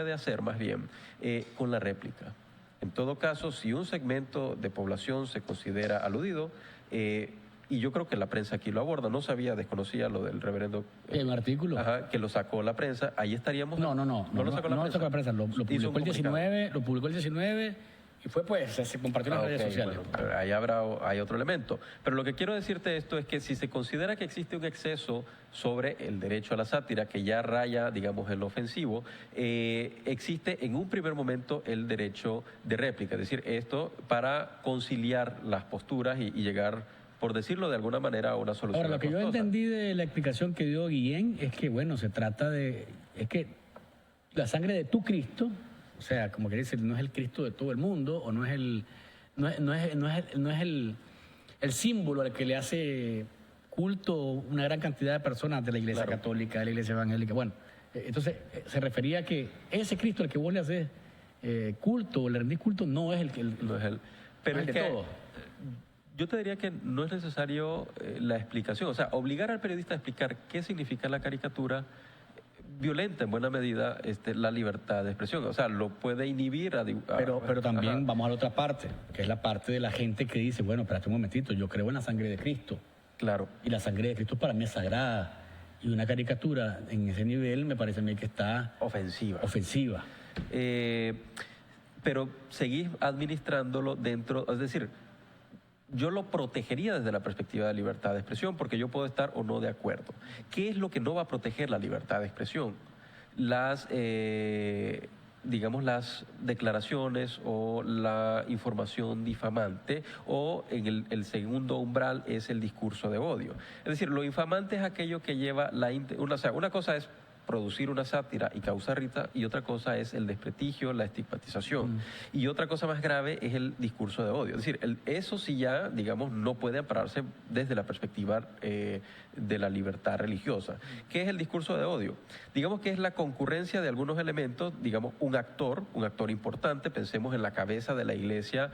de hacer más bien con la réplica. En todo caso, si un segmento de población se considera aludido, y yo creo que la prensa aquí lo aborda, desconocía lo del reverendo... ¿Un artículo? Ajá, que lo sacó la prensa, ahí estaríamos... No lo sacó la prensa, lo publicó el 19, y fue se compartió en las redes sociales. Bueno, hay otro elemento. Pero lo que quiero decirte esto es que si se considera que existe un exceso sobre el derecho a la sátira, que ya raya, digamos, en lo ofensivo, existe en un primer momento el derecho de réplica, es decir, esto para conciliar las posturas y llegar, por decirlo de alguna manera, a una solución. Ahora, lo que yo entendí de la explicación que dio Guillén es que, bueno, se trata es que la sangre de tu Cristo, o sea, como que decir, no es el Cristo de todo el mundo, o no es el símbolo al que le hace culto una gran cantidad de personas de la Iglesia Católica, de la Iglesia Evangélica. Bueno, entonces se refería a que ese Cristo al que vos le haces culto o le rendís culto no es el que... Pero es que todo. Yo te diría que no es necesario la explicación. O sea, obligar al periodista a explicar qué significa la caricatura violenta en buena medida la libertad de expresión. O sea, lo puede inhibir pero también vamos a la otra parte, que es la parte de la gente que dice, bueno, espérate un momentito, yo creo en la sangre de Cristo. Claro. Y la sangre de Cristo para mí es sagrada. Y una caricatura en ese nivel me parece a mí que está... Ofensiva. Pero seguís administrándolo dentro, es decir, yo lo protegería desde la perspectiva de libertad de expresión porque yo puedo estar o no de acuerdo. ¿Qué es lo que no va a proteger la libertad de expresión? Las declaraciones o la información difamante, o en el segundo umbral es el discurso de odio. Es decir, lo infamante es aquello que lleva una cosa es producir una sátira y causar risa, y otra cosa es el desprestigio, la estigmatización. Y otra cosa más grave es el discurso de odio. Es decir, eso sí ya, digamos, no puede ampararse desde la perspectiva de la libertad religiosa. ¿Qué es el discurso de odio? Digamos que es la concurrencia de algunos elementos, digamos, un actor importante, pensemos en la cabeza de la iglesia,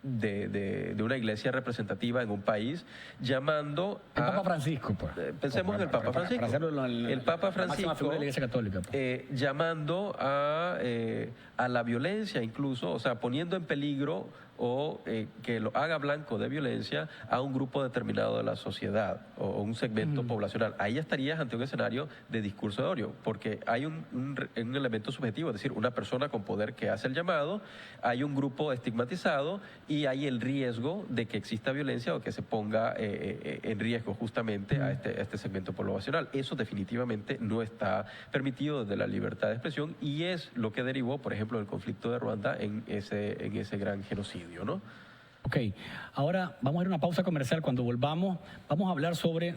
de una iglesia representativa en un país, llamando a... El Papa Francisco, pues. Pensemos en el Papa Francisco. El Papa Francisco, de la iglesia católica, llamando a la violencia incluso, o sea, poniendo en peligro o que lo haga blanco de violencia a un grupo determinado de la sociedad o un segmento poblacional. Ahí estarías ante un escenario de discurso de odio, porque hay un elemento subjetivo, es decir, una persona con poder que hace el llamado, hay un grupo estigmatizado y hay el riesgo de que exista violencia o que se ponga en riesgo justamente a este segmento poblacional. Eso definitivamente no está permitido desde la libertad de expresión y es lo que derivó, por ejemplo, del conflicto de Ruanda en ese gran genocidio, ¿no? Ok, ahora vamos a ir a una pausa comercial. Cuando volvamos, vamos a hablar sobre,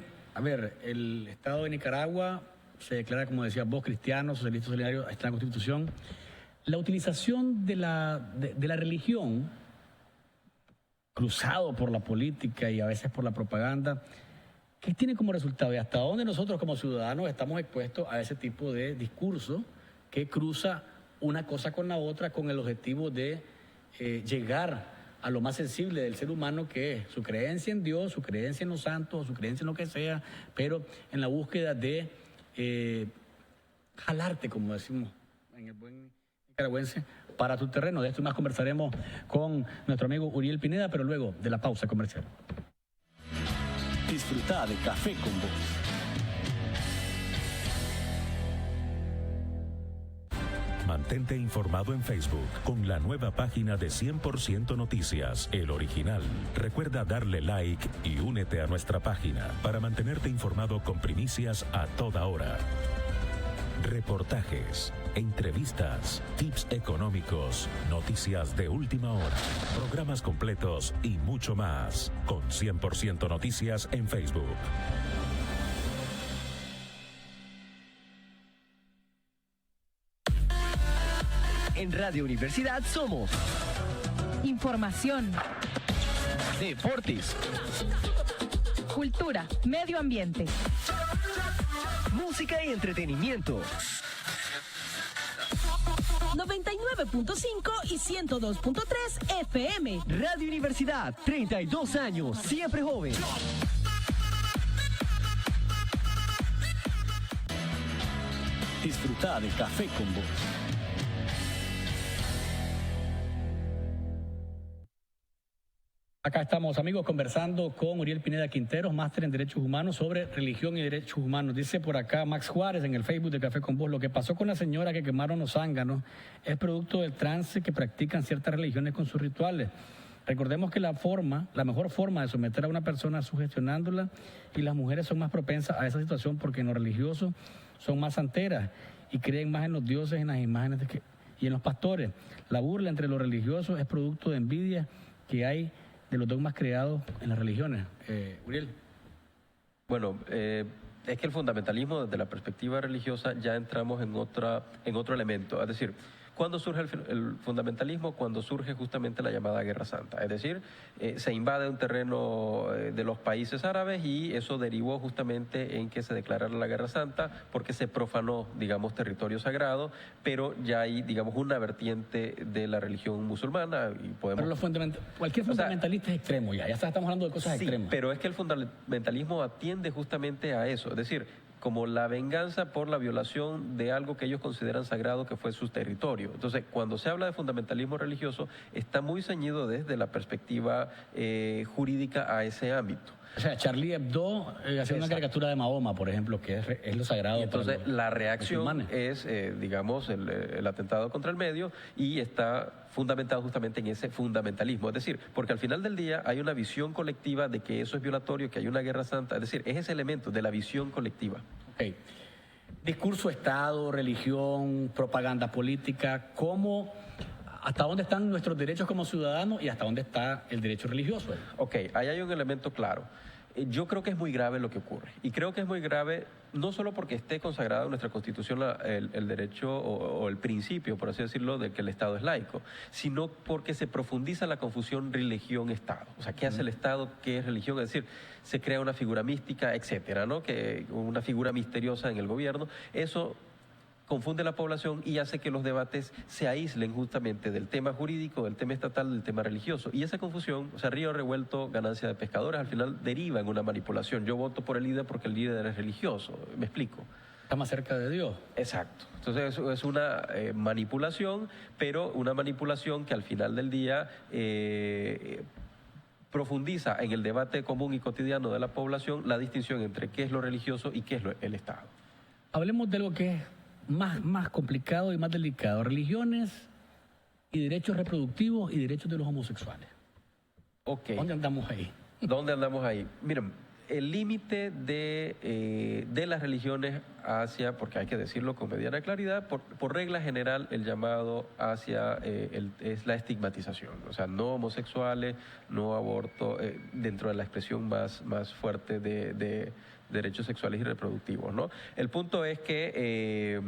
el Estado de Nicaragua se declara, como decía vos, cristiano, socialista, solidario, está en la Constitución. La utilización de la religión, cruzado por la política y a veces por la propaganda, ¿qué tiene como resultado? ¿Y hasta dónde nosotros como ciudadanos estamos expuestos a ese tipo de discurso que cruza una cosa con la otra con el objetivo de llegar a lo más sensible del ser humano, que es su creencia en Dios, su creencia en los santos, su creencia en lo que sea, pero en la búsqueda de jalarte, como decimos en el buen nicaragüense, para tu terreno. De esto y más conversaremos con nuestro amigo Uriel Pineda, pero luego de la pausa comercial. Disfruta de Café con Voz. Mantente informado en Facebook con la nueva página de 100% Noticias, El Original. Recuerda darle like y únete a nuestra página para mantenerte informado con primicias a toda hora. Reportajes, entrevistas, tips económicos, noticias de última hora, programas completos y mucho más. Con 100% Noticias en Facebook. En Radio Universidad somos información, deportes, cultura, medio ambiente, música y entretenimiento. 99.5 y 102.3 FM. Radio Universidad, 32 años, siempre joven. Disfruta de Café con Voz. Acá estamos, amigos, conversando con Uriel Pineda Quinteros, máster en Derechos Humanos, sobre religión y derechos humanos. Dice por acá Max Juárez en el Facebook de Café con Voz: lo que pasó con la señora que quemaron los zánganos es producto del trance que practican ciertas religiones con sus rituales. Recordemos que la mejor forma de someter a una persona es sugestionándola, y las mujeres son más propensas a esa situación porque en los religiosos son más santeras y creen más en los dioses, en las imágenes y en los pastores. La burla entre los religiosos es producto de envidia que hay de los dogmas creados en las religiones. Uriel. Bueno, es que el fundamentalismo, desde la perspectiva religiosa, ya entramos en otro elemento. Es decir, ¿cuándo surge el fundamentalismo? Cuando surge justamente la llamada Guerra Santa. Es decir, se invade un terreno de los países árabes, y eso derivó justamente en que se declarara la Guerra Santa porque se profanó, digamos, territorio sagrado, pero ya hay, digamos, una vertiente de la religión musulmana. Y podemos... Pero cualquier fundamentalista es extremo ya estamos hablando de cosas extremas. Pero es que el fundamentalismo atiende justamente a eso. Es decir, como la venganza por la violación de algo que ellos consideran sagrado, que fue su territorio. Entonces, cuando se habla de fundamentalismo religioso, está muy ceñido desde la perspectiva jurídica a ese ámbito. O sea, Charlie Hebdo hace una caricatura de Mahoma, por ejemplo, que es lo sagrado. Y entonces la reacción es, digamos, el atentado contra el medio, y está fundamentado justamente en ese fundamentalismo. Es decir, porque al final del día hay una visión colectiva de que eso es violatorio, que hay una guerra santa. Es decir, es ese elemento de la visión colectiva. Okay. Discurso, Estado, religión, propaganda política, ¿hasta dónde están nuestros derechos como ciudadanos y hasta dónde está el derecho religioso? Ok, ahí hay un elemento claro. Yo creo que es muy grave lo que ocurre. Y creo que es muy grave no solo porque esté consagrado en nuestra Constitución el derecho o el principio, por así decirlo, de que el Estado es laico, sino porque se profundiza la confusión religión-Estado. O sea, ¿qué hace el Estado? ¿Qué es religión? Es decir, se crea una figura mística, etcétera, ¿no? Una figura misteriosa en el gobierno. Eso confunde la población y hace que los debates se aíslen justamente del tema jurídico, del tema estatal, del tema religioso. Y esa confusión, o sea, río revuelto, ganancia de pescadores, al final deriva en una manipulación. Yo voto por el líder porque el líder es religioso. ¿Me explico? Está más cerca de Dios. Exacto. Entonces eso es una manipulación, pero una manipulación que al final del día profundiza en el debate común y cotidiano de la población la distinción entre qué es lo religioso y qué es el Estado. Hablemos de algo que es más complicado y más delicado: religiones y derechos reproductivos y derechos de los homosexuales. Okay. ¿Dónde andamos ahí? ¿Dónde andamos ahí? Miren, el límite de las religiones hacia, porque hay que decirlo con mediana claridad, por regla general el llamado hacia es la estigmatización. O sea, no homosexuales, no aborto, dentro de la expresión más fuerte de derechos sexuales y reproductivos, ¿no? El punto es que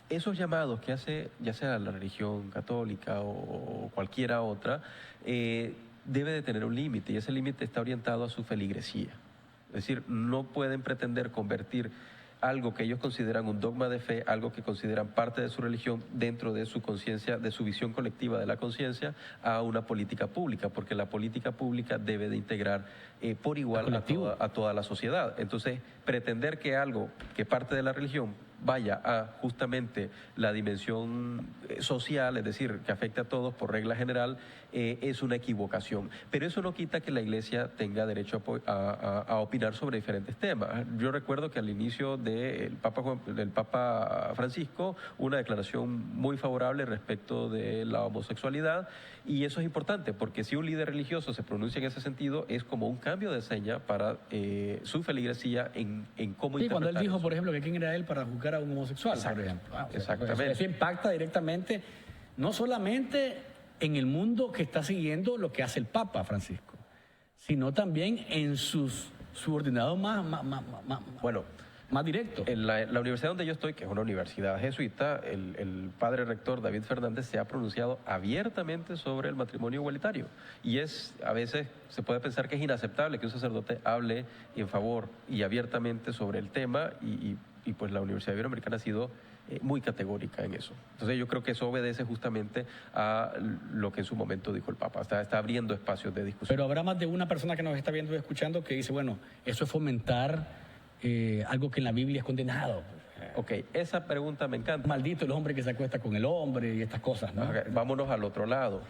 esos llamados que hace ya sea la religión católica o cualquiera otra, debe de tener un límite, y ese límite está orientado a su feligresía. Es decir, no pueden pretender convertir algo que ellos consideran un dogma de fe, algo que consideran parte de su religión dentro de su conciencia, de su visión colectiva de la conciencia, a una política pública, porque la política pública debe de integrar por igual a toda la sociedad. Entonces, pretender que algo que parte de la religión vaya a justamente la dimensión social, es decir, que afecte a todos por regla general, es una equivocación. Pero eso no quita que la Iglesia tenga derecho a opinar sobre diferentes temas. Yo recuerdo que al inicio del Papa Francisco, una declaración muy favorable respecto de la homosexualidad, y eso es importante, porque si un líder religioso se pronuncia en ese sentido, es como un cambio de seña para su feligresía en cómo Sí, cuando él interpretar dijo, eso. por ejemplo, que quién era él para juzgar a un homosexual, por ejemplo. Exactamente. Eso impacta directamente, no solamente en el mundo que está siguiendo lo que hace el Papa Francisco, sino también en sus subordinados más directos. En la universidad donde yo estoy, que es una universidad jesuita, el padre rector David Fernández se ha pronunciado abiertamente sobre el matrimonio igualitario. Y a veces se puede pensar que es inaceptable que un sacerdote hable en favor y abiertamente sobre el tema, y pues la Universidad Iberoamericana ha sido muy categórica en eso. Entonces yo creo que eso obedece justamente a lo que en su momento dijo el Papa. Está abriendo espacios de discusión. Pero habrá más de una persona que nos está viendo y escuchando que dice, bueno, eso es fomentar algo que en la Biblia es condenado. Ok, esa pregunta me encanta. Maldito el hombre que se acuesta con el hombre y estas cosas, ¿no? Okay, vámonos al otro lado.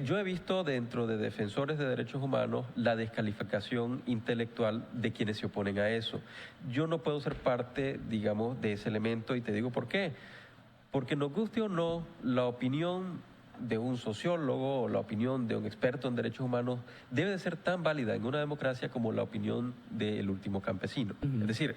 Yo he visto dentro de defensores de derechos humanos la descalificación intelectual de quienes se oponen a eso. Yo no puedo ser parte, digamos, de ese elemento, y te digo por qué. Porque nos guste o no, la opinión de un sociólogo o la opinión de un experto en derechos humanos debe de ser tan válida en una democracia como la opinión del último campesino. Es decir,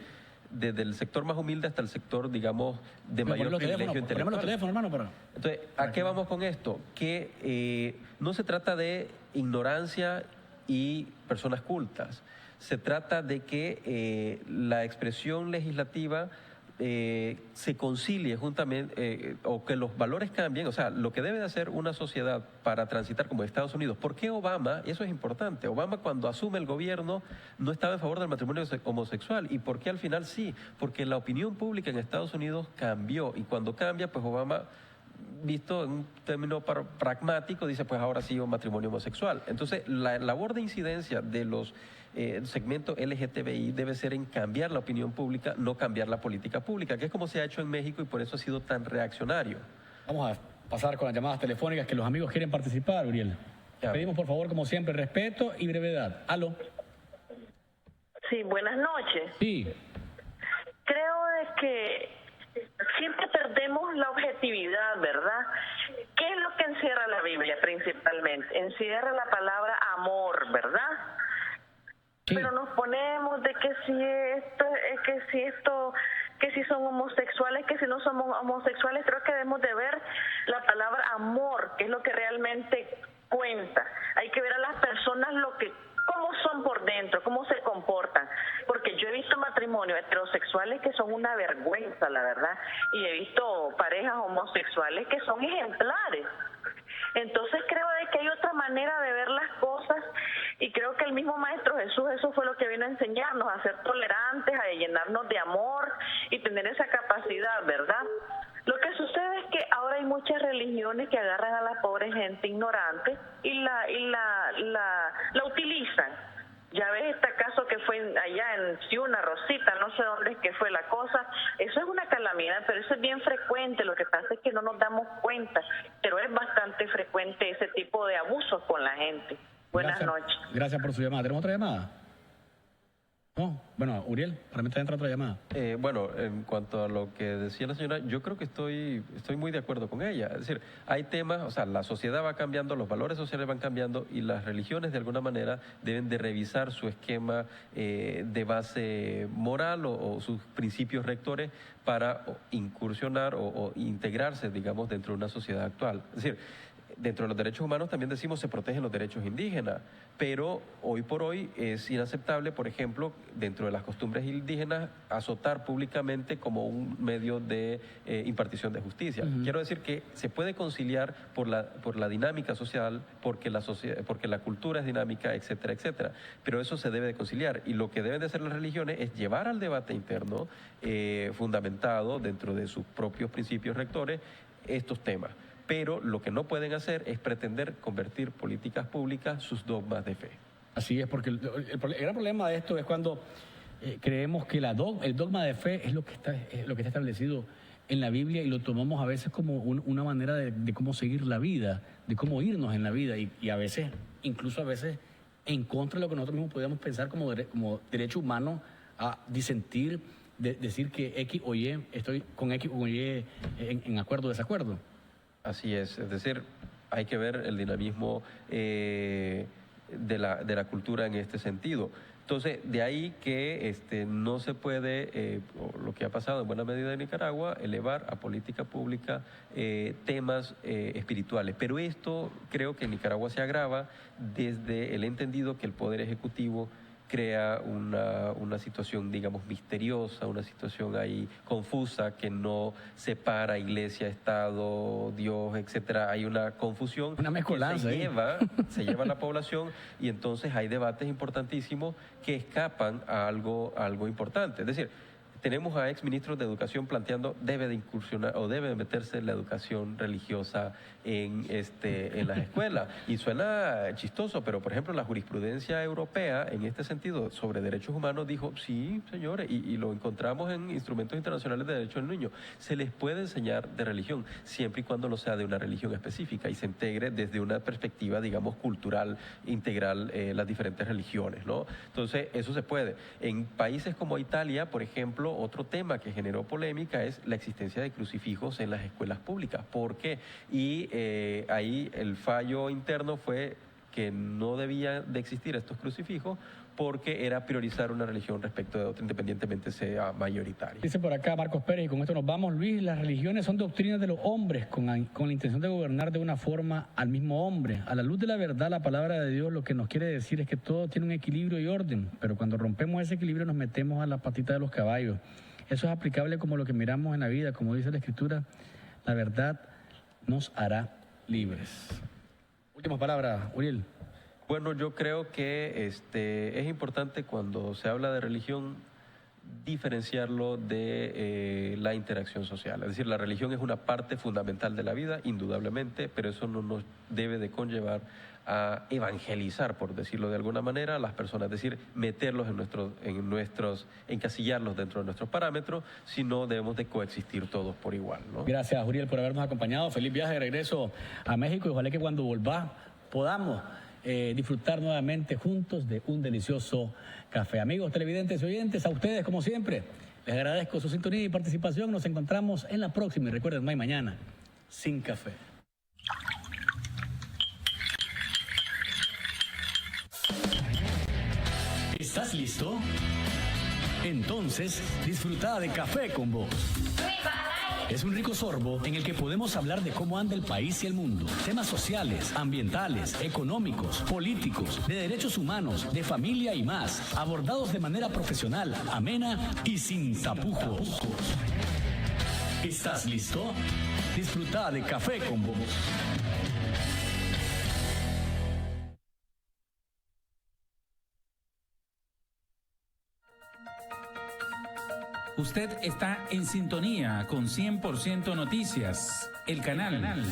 desde el sector más humilde hasta el sector, digamos, de mayor privilegio intelectual. Ponemos los teléfonos, hermano, para... Entonces, ¿a qué vamos con esto? Que no se trata de ignorancia y personas cultas. Se trata de que la expresión legislativa se concilie juntamente, o que los valores cambien, o sea, lo que debe de hacer una sociedad para transitar como Estados Unidos. ¿Por qué Obama? Eso es importante. Obama, cuando asume el gobierno, no estaba en favor del matrimonio homosexual. ¿Y por qué al final sí? Porque la opinión pública en Estados Unidos cambió, y cuando cambia, pues Obama, visto en un término pragmático, dice, pues ahora sí un matrimonio homosexual. Entonces, la labor de incidencia de los segmentos LGTBI debe ser en cambiar la opinión pública, no cambiar la política pública, que es como se ha hecho en México, y por eso ha sido tan reaccionario. Vamos a pasar con las llamadas telefónicas, que los amigos quieren participar, Uriel. Pedimos, por favor, como siempre, respeto y brevedad. ¿Aló? Sí, buenas noches. Sí. Creo de que siempre perdemos la objetividad, ¿verdad? ¿Qué es lo que encierra la Biblia principalmente? Encierra la palabra amor, ¿verdad? Sí. Pero nos ponemos de que si son homosexuales, que si no somos homosexuales. Creo que debemos de ver la palabra amor, que es lo que realmente cuenta. Hay que ver a las personas cómo son por dentro, cómo se comportan, porque yo he visto matrimonios heterosexuales que son una vergüenza, la verdad, y he visto parejas homosexuales que son ejemplares. Entonces creo de que hay otra manera de ver las cosas, y creo que el mismo Maestro Jesús, eso fue lo que vino a enseñarnos, a ser tolerantes, a llenarnos de amor y tener esa capacidad, ¿verdad? Lo que sucede es que ahora hay muchas religiones que agarran a la pobre gente ignorante y la utilizan. Ya ves este caso que fue allá en Ciuna, Rosita, no sé dónde es que fue la cosa. Eso es una calamidad, pero eso es bien frecuente. Lo que pasa es que no nos damos cuenta, pero es bastante frecuente ese tipo de abusos con la gente. Buenas noches. Gracias por su llamada. ¿Tenemos otra llamada? No, bueno, Uriel, para mí está entra otra llamada. Bueno, en cuanto a lo que decía la señora, yo creo que estoy muy de acuerdo con ella. Es decir, hay temas, o sea, la sociedad va cambiando, los valores sociales van cambiando, y las religiones de alguna manera deben de revisar su esquema de base moral o sus principios rectores para incursionar o integrarse, digamos, dentro de una sociedad actual. Es decir, dentro de los derechos humanos también decimos se protegen los derechos indígenas, pero hoy por hoy es inaceptable, por ejemplo, dentro de las costumbres indígenas, azotar públicamente como un medio de impartición de justicia. Quiero decir que se puede conciliar por la dinámica social, porque la cultura es dinámica, etcétera, etcétera, pero eso se debe de conciliar, y lo que deben de hacer las religiones es llevar al debate interno fundamentado dentro de sus propios principios rectores estos temas. Pero lo que no pueden hacer es pretender convertir políticas públicas sus dogmas de fe. Así es, porque el gran problema de esto es cuando creemos que el dogma de fe es lo que está establecido en la Biblia, y lo tomamos a veces como una manera de cómo seguir la vida, de cómo irnos en la vida, y a veces, incluso a veces, en contra de lo que nosotros mismos podríamos pensar como derecho humano a disentir, decir que X o Y, estoy con X o Y en acuerdo o desacuerdo. Así es decir, hay que ver el dinamismo de la cultura en este sentido. Entonces, de ahí que no se puede, lo que ha pasado en buena medida en Nicaragua, elevar a política pública temas espirituales. Pero esto creo que en Nicaragua se agrava desde el entendido que el Poder Ejecutivo crea una situación, digamos, misteriosa, una situación ahí confusa que no separa iglesia, Estado, Dios, etcétera. Hay una confusión, una mezcolanza que se lleva a la población, y entonces hay debates importantísimos que escapan a algo importante. Es decir, tenemos a exministros de educación planteando debe de incursionar o debe de meterse la educación religiosa en las escuelas. Y suena chistoso, pero por ejemplo la jurisprudencia europea en este sentido sobre derechos humanos dijo, sí, señores, y lo encontramos en instrumentos internacionales de derechos del niño, se les puede enseñar de religión, siempre y cuando lo sea de una religión específica y se integre desde una perspectiva, digamos, cultural, integral, las diferentes religiones, ¿no? Entonces, eso se puede. En países como Italia, por ejemplo, otro tema que generó polémica es la existencia de crucifijos en las escuelas públicas. ¿Por qué? Y ahí el fallo interno fue que no debía de existir estos crucifijos porque era priorizar una religión respecto de otra, independientemente sea mayoritaria. Dice por acá Marcos Pérez, y con esto nos vamos, Luis, las religiones son doctrinas de los hombres con la intención de gobernar de una forma al mismo hombre. A la luz de la verdad, la palabra de Dios lo que nos quiere decir es que todo tiene un equilibrio y orden, pero cuando rompemos ese equilibrio nos metemos a la patita de los caballos. Eso es aplicable como lo que miramos en la vida, como dice la Escritura, la verdad nos hará libres. Últimas palabras, Uriel. Bueno, yo creo que es importante cuando se habla de religión diferenciarlo de la interacción social. Es decir, la religión es una parte fundamental de la vida, indudablemente, pero eso no nos debe de conllevar a evangelizar, por decirlo de alguna manera, a las personas, es decir, meterlos encasillarlos dentro de nuestros parámetros, sino debemos de coexistir todos por igual, ¿no? Gracias, Uriel, por habernos acompañado. Feliz viaje de regreso a México, y ojalá que cuando volvás podamos disfrutar nuevamente juntos de un delicioso café. Amigos televidentes y oyentes, a ustedes como siempre les agradezco su sintonía y participación. Nos encontramos en la próxima, y recuerden, no hay mañana sin café. ¿Estás listo? Entonces disfruta de Café con Vos. Es un rico sorbo en el que podemos hablar de cómo anda el país y el mundo. Temas sociales, ambientales, económicos, políticos, de derechos humanos, de familia y más. Abordados de manera profesional, amena y sin tapujos. ¿Estás listo? Disfruta de Café con Vos. Usted está en sintonía con 100% Noticias, el canal